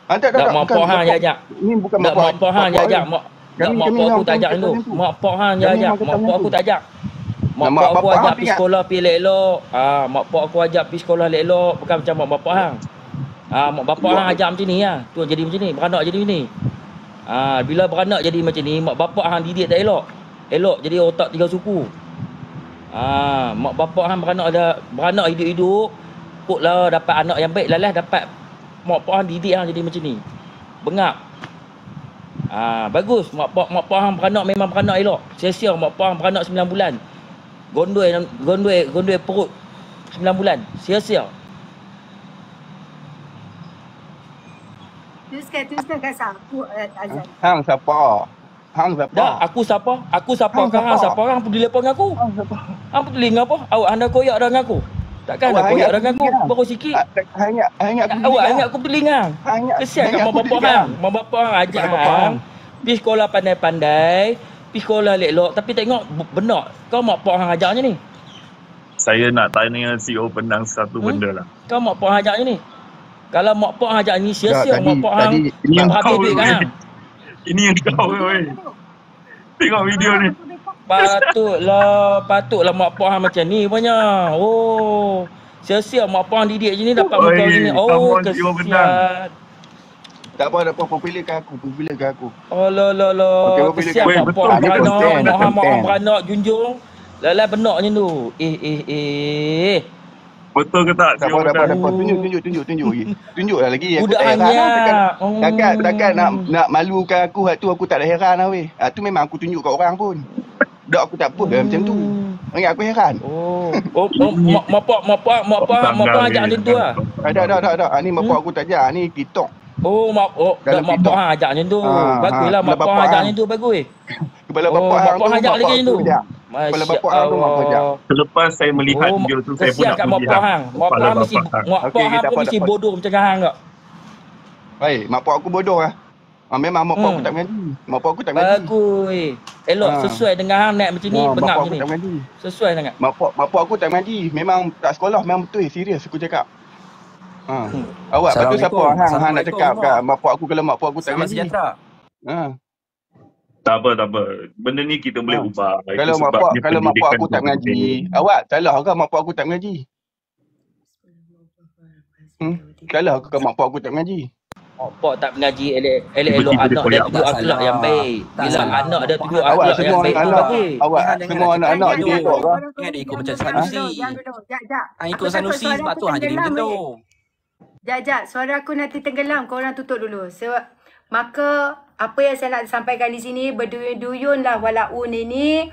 Tak, Dak mak pak hang je ajak. Ni bukan Dak mak pak hang je ajak. Mak Kami pak aku tak ajak tu. Mak pak hang je Kami ajak. memang Mak kata pak aku tu. tak ajak. Mak Mak pak aku bapak ajak hang pergi ingat. sekolah pergi elok-elok. Mak pak aku ajak pergi sekolah elok-elok, bukan macam mak bapak hang. Mak bapak hang ajak macam ni tu jadi macam ni, beranak jadi macam ni. Bila beranak jadi macam ni, mak bapak hang didik tak elok. Elok jadi otak tiga suku. Mak bapak hang beranak hidup-hidup, poklah dapat anak yang baik, lalas dapat mak bapak hang didik hang jadi macam ni. Bengap. Bagus, mak bapak hang beranak memang beranak elok. Sia-sia mak bapak hang beranak 9 bulan. Gondoi perut 9 bulan. Sia-sia. Teruskan Kasar. Azan. Hang siapa? Hang siapa? Dah, aku siapa? Aku siapa? Hang Kau hang siapa? siapa? Hang peduli apa dengan aku? Hang siapa? Hang peduli dengan apa? Awak anda koyak dah dengan aku. Takkan anda Awak koyak ingat dah dengan aku? peduli hang? Baru sikit. Hang ingat aku Awak ingat aku peduli dengan hang? Hang ingat Kesian kat aku mak bapak peduli hang. hang? Mak bapak hang ajak Mak bapak hang hang. pergi sekolah pandai-pandai, pergi sekolah elok, tapi tengok benar kau mak bapak hang ajaknya ni. Saya nak tanya CEO Bendang satu benda lah. Kau mak bapak hang ajaknya ni. Kalau mak bapak hang ajak ni sia-sia Tak, mak bapak hang Ini yang habis kau duit kat hang. Ini yang kau weh. Tengok video ni. Patutlah mak bapak hang macam ni punya. Oh. Sia-sia mak bapak hang didik je ni dapat muka macam ni. Oh, come on, CEO Bendang. kesian. Tak apa, popularkan aku. Alah. Okey, boleh Kesian boleh. mak bapak hang Betul, beranak. content, Mak hang content. beranak junjung. Lala benak macam tu. Betul ke tak CEO Dapat. Bendang? Tunjuk lagi. Tunjuklah lagi. Aku Budak tak heran hanya. lah. Takkan nak malukan aku. Tu aku tak ada heran lah weh. Tu memang aku tunjuk kat orang pun. Dak aku tak put macam tu. Ingat aku heran. Mak bapak ajak macam tu lah. Ada. Ni bapak aku tak ajak. Ni TikTok. Dak mak bapak hang ajak macam tu. Baguslah mak bapak hang ajak macam tu bagus. Kepala Oh, bapak hang bapak tu. hang ajak lagi bapak macam tu. aku ajak. Kepala bapak hang tu mak aku ajak. Selepas saya melihat video tu, saya pun kesian nak kat mak pergi bapak hang. Mak bapak hang mesti mak Okey, bapak hang tak pun apa, mesti tak apa. bodoh macam hang tak? Baik, mak pak aku bodoh lah. Memang mak pak aku tak mengaji. Mak pak aku tak mengaji. Bagus. Elok sesuai dengan hang naik macam ni, Mak bengap pak macam aku ni. tak mengaji. Sesuai sangat. Mak pak aku tak mengaji. Memang tak sekolah, memang betul. Serius aku cakap. Awak lepas tu siapa? Hang nak cakap kat mak pak aku kalau mak pak aku tak mengaji. Tak apa. Benda ni kita boleh ubah. Kalau Itu mak sebab pak dia kalau mak pak aku pendidikan tak kita mengaji, ni. awak salah ke mak pak aku tak mengaji? Salah ke mak pak aku tak mengaji? Mak pak tak mengaji elok Tiba-tiba dia anak dia koyak. tunjuk akhlak yang baik. Bila anak dia tunjuk Awak akhlak yang semua baik tu anak-anak, bagus. awak semua anak-anak dia ikut ke? Kan dia ikut macam Sanusi. Ikut Sanusi sebab tu hang jadi macam tu. Jap, suara aku nanti tenggelam. Korang tutup dulu. Maka apa yang saya nak sampaikan di sini, berduyun-duyunlah walaun ini,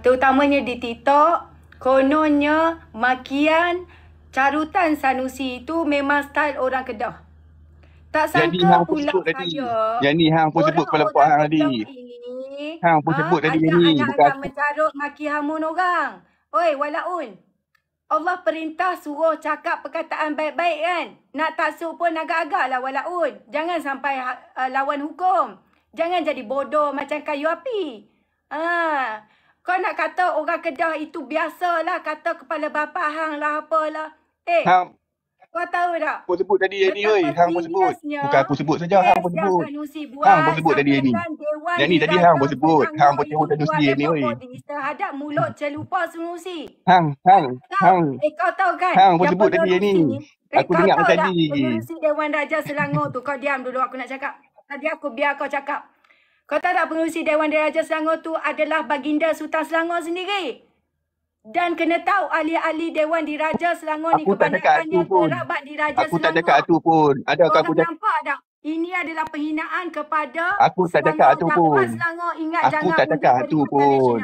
terutamanya di TikTok, kononnya makian carutan Sanusi itu memang style orang Kedah. Tak Jadi sangka hang pun pula sebut tadi. saya Yang ni hang pun sebut kepala pak hang tadi. Hang pun sebut tadi yang ni, bukan bukan aku. mencarut maki hamun orang. Oi, walaun. Allah perintah suruh cakap perkataan baik-baik kan. Nak taksub pun agak-agak lah walaun. Jangan sampai lawan hukum. Jangan jadi bodoh macam kayu api. Kau nak kata orang Kedah itu biasalah kata kepala bapa hang lah apalah. Hang kau tahu tak? pun sebut tadi ni oi. Hang pun sebut. Bukan aku sebut saja, hang pun sebut. Sanusi Hang pun buat sebut tadi ni. Dewan Yang ni tadi hang pun sebut. Hang pun sebut tadi ni oi. Terhadap mulut celupa Sanusi. Hang. Kau tahu kan? Hang pun sebut tadi ni. Aku dengar tadi. Pengerusi Dewan Raja Selangor tu, kau diam dulu, aku nak cakap. Tadi aku biar kau cakap. Kau tahu tak pengerusi Dewan Raja Selangor tu adalah baginda Sultan Selangor sendiri. Dan kena tahu ahli-ahli Dewan Diraja Selangor ni kebanyakannya kerabat Diraja Selangor. Aku tak cakap tu pun. Adakah aku cakap? Nampak tak? Ini adalah penghinaan kepada aku tak cakap tu pun. Selangor. Ingat, aku jangan tak cakap tu pun.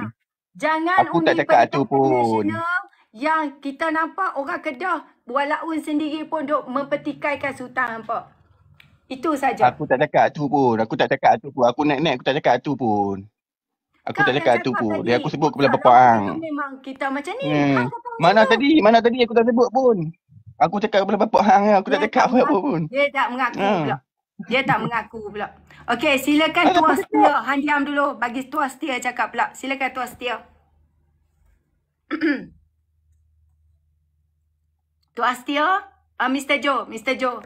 Jangan aku tak cakap tu pun. Yang kita nampak orang Kedah walaupun sendiri pun duk mempertikaikan Sultan, nampak. Itu saja. Aku tak cakap tu pun. Aku naik-naik aku tak cakap tu pun. Aku tak cakap tu pun. Dia aku sebut kepada Bapak Hang. Memang kita macam ni. Mana tadi aku tak sebut pun. Aku cakap kepada Bapak Hang. Aku tak cakap apa pun. Dia tak mengaku pula. Okey, silakan Tuan Setia. Han diam dulu. Bagi Tuan Setia cakap pula. Silakan Tuan Setia. Tuan Setia. Mr. Joe.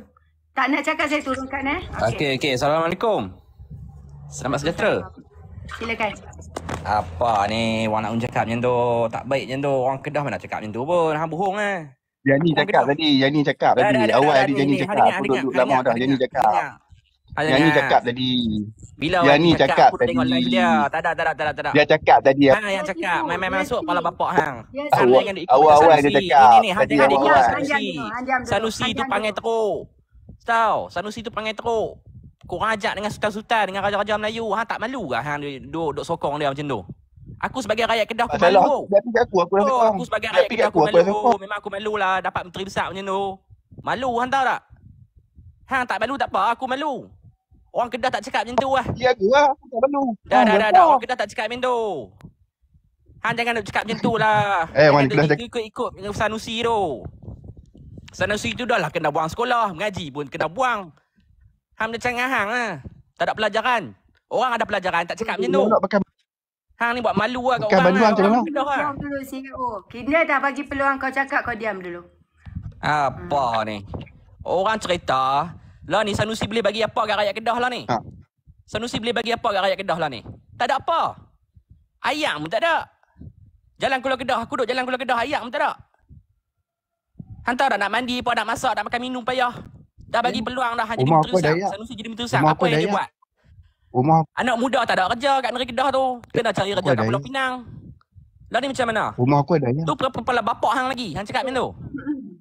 Tak nak cakap, saya turunkan Okey. Assalamualaikum. Selamat sejahtera. Silakan. Apa ni orang nak cakap macam tu? Tak baik macam tu. Orang Kedah mana cakap macam tu pun. Hang bohong Yang ni cakap tadi. Awal tadi Yang ni cakap. Aku duduk lama dah. Yang ni cakap. Yang ni cakap tadi. Bila yang ni cakap aku tengok live dia. Tak ada. Dia cakap tadi. Hang yang cakap. Main masuk kepala bapak hang. Awal dia cakap. Tadi Sanusi tu panggil teruk. Tahu? Sanusi tu panggil teruk. Korang ajak dengan sultan-sultan, dengan raja-raja Melayu. Hang tak malu ke hang duk sokong dia macam tu? Aku sebagai rakyat Kedah aku malu. Aku sebagai rakyat Kedah aku malu. Memang aku malu lah dapat menteri besar macam tu. Malu hang tahu tak? Hang tak malu tak apa, aku malu. Orang Kedah tak cakap macam tu lah. Ya aku lah, aku tak malu. Dah. Orang Kedah tak cakap macam tu. Hang jangan nak cakap macam tu lah. Jangan ikut Sanusi tu. Sanusi tu dah lah kena buang sekolah. Mengaji pun kena buang. Hang macam hang lah. Tak ada pelajaran. Orang ada pelajaran tak cakap macam tu. Hang ni buat malu lah kat orang lah. Diam dulu Kita dah bagi peluang kau cakap, kau diam dulu. Apa ni? Orang cerita, lah ni Sanusi boleh bagi apa kat rakyat Kedah lah ni? Sanusi boleh bagi apa kat rakyat Kedah lah ni? Tak ada apa. Ayam pun tak ada. Jalan Kuala Kedah, aku duduk jalan Kuala Kedah, ayam pun tak ada. Hantar dah nak mandi pun, nak masak, nak makan minum payah. Dah bagi peluang dah, hanya jadi menteri besar. Sanusi jadi menteri besar. Apa yang dia buat? Anak muda tak ada kerja kat negeri Kedah tu. Kena cari kerja kat Pulau Pinang. Lah ni macam mana? Rumah aku ada tu kepala bapak hang lagi. Hang cakap macam tu.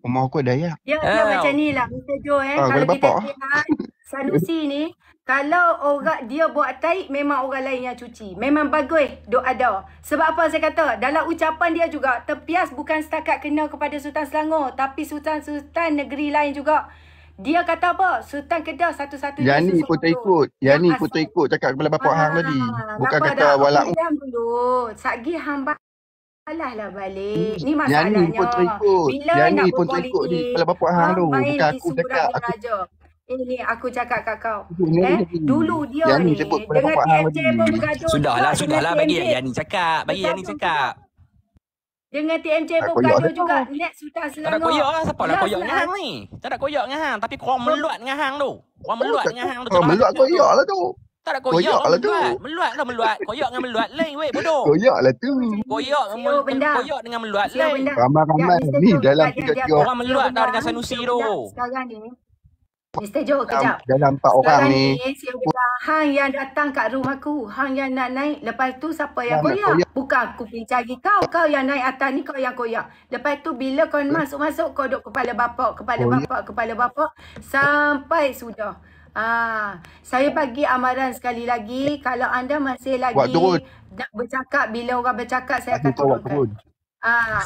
Rumah aku ada dia macam ni lah Mr. Joe kalau kita lihat Sanusi ni, kalau orang dia buat taik, memang orang lain yang cuci. Memang bagus duk ada. Sebab apa saya kata, dalam ucapan dia juga terpias bukan setakat kena kepada Sultan Selangor, tapi sultan-sultan negeri lain juga. Dia kata apa? Sultan Kedah satu-satunya. Yang ni pun tak ikut cakap kepada bapak hang tadi. Bukan kata walaupun. Diam dulu. Sagi hang balas lah balik. Ni masalahnya. Yang ni pun tak ikut. Yang ni pun tak ikut di kepala bapak hang tu. Bukan aku cakap. Ini aku cakap kat kau. Dulu dia ni dengan TMJ pun bergaduh. Sudahlah bagi Yani cakap. Dengan TMJ pun bergaduh juga. Net Sultan Selangor. Tak ada koyak lah. Siapa lah koyak dengan hang ni? Tak ada koyak dengan hang. Tapi korang meluat dengan hang tu. Meluat koyak lah tu. Tak ada koyak lah tu. Meluat. Koyak dengan meluat lain weh bodoh. Koyak lah tu. Koyak dengan meluat lain. Ramai-ramai ni dalam 3 orang meluat dah dengan Sanusi tu. Sekarang ni Mr. Joe, kejap. Dalam 4 orang ni. Hang yang datang kat rumahku. Hang yang nak naik. Lepas tu siapa yang koyak? Bukan aku pergi cari kau. Kau yang naik atas ni, kau yang koyak. Lepas tu bila kau masuk-masuk, kau duduk kepala bapak. Sampai sudah. Saya bagi amaran sekali lagi. Kalau anda masih lagi nak bercakap, bila orang bercakap, saya akan turunkan.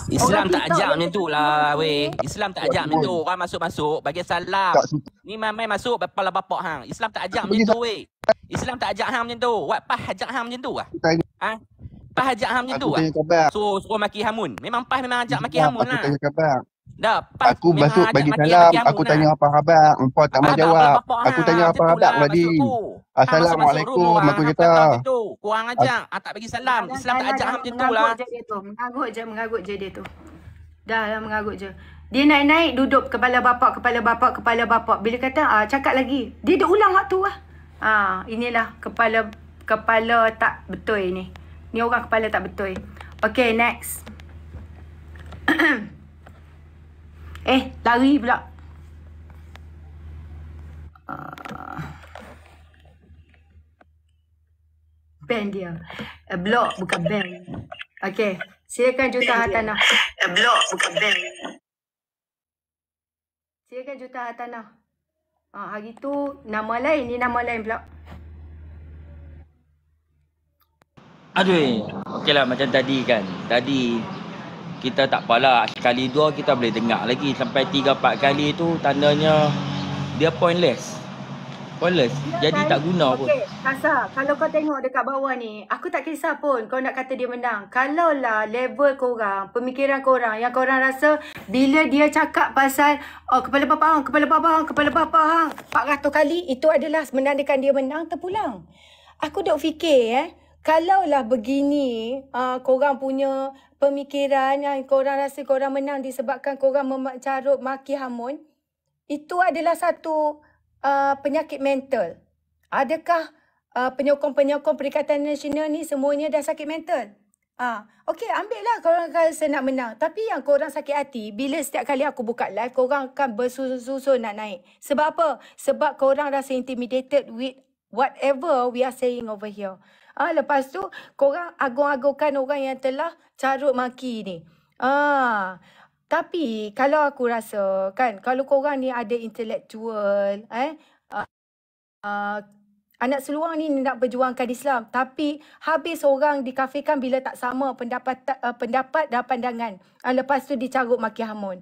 Islam tak ajak macam tu lah weh. Islam tak ajak macam tu. Orang masuk-masuk bagi salam. Ni main masuk kepala bapak hang. Islam tak ajak macam tu weh. Islam tak ajak hang macam tu. Wat pah ajak hang macam tu lah. Pah ajak hang macam tu lah. Suruh maki hamun. Memang pah memang ajak maki hamun lah. Dah, aku masuk bagi salam, aku tanya apa khabar, engkau tak mau jawab. Aku tanya apa khabar tadi. Assalamualaikum, aku kata. Kurang ajak, tak bagi salam. Islam tak ajak hang macam tu lah. Mengagut je dia tu. Dah lah mengagut je. Dia naik-naik duduk kepala bapak. Bila kata cakap lagi, dia dah ulang hak tu lah. Inilah kepala tak betul ni. Ni orang kepala tak betul. Okay, next. Lari pula. Band dia. Blok bukan band. Okay, silakan juta hartanah. Blok bukan band. Silakan juta hartanah. Hari tu nama lain, ni nama lain pula. Aduh, okeylah macam tadi kan. Tadi kita tak apalah, sekali dua kita boleh dengar lagi. Sampai 3-4 kali tu tandanya dia pointless. Jadi tak guna pun. Okay, Kasa, kalau kau tengok dekat bawah ni, aku tak kisah pun kau nak kata dia menang. Kalaulah level korang, pemikiran korang, yang korang rasa bila dia cakap pasal kepala bapa hang 400 kali, itu adalah menandakan dia menang, terpulang. Aku duk fikir kalaulah begini korang punya pemikiran yang korang rasa korang menang disebabkan korang carut maki hamun, itu adalah satu penyakit mental. Adakah penyokong-penyokong Perikatan Nasional ni semuanya dah sakit mental? Okey, ambil lah korang rasa nak menang. Tapi yang korang sakit hati, bila setiap kali aku buka live, korang akan bersusun-susun nak naik. Sebab apa? Sebab korang rasa intimidated with whatever we are saying over here. Lepas tu, korang agung-agungkan orang yang telah carut maki ni. Tapi kalau aku rasa kan, kalau korang ni ada intelektual, anak seluang ni nak perjuangkan Islam, tapi habis orang dikafirkan bila tak sama pendapat dan pandangan. Lepas tu dicarut maki hamun.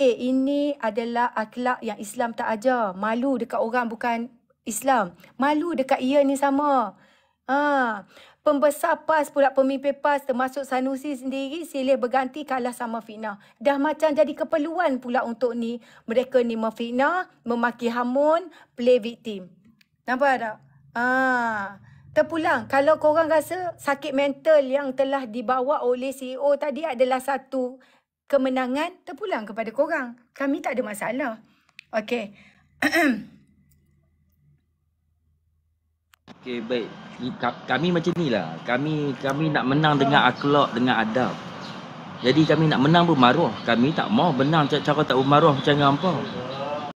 Ini adalah akhlak yang Islam tak ajar. Malu dekat orang bukan Islam. Malu dekat ia ni sama. Pembesar PAS pula, pemimpin PAS termasuk Sanusi sendiri silih berganti kalah sama fitnah. Dah macam jadi keperluan pula untuk ni. Mereka ni memfitnah, memaki hamun, play victim. Nampak tak? Terpulang. Kalau korang rasa sakit mental yang telah dibawa oleh CEO tadi adalah satu kemenangan, terpulang kepada korang. Kami tak ada masalah. Okey. Okey, baik. Kami macam ni lah. Kami nak menang dengan akhlak, dengan adab. Jadi kami nak menang bermaruah. Kami tak mau menang cara tak bermaruah macam apa.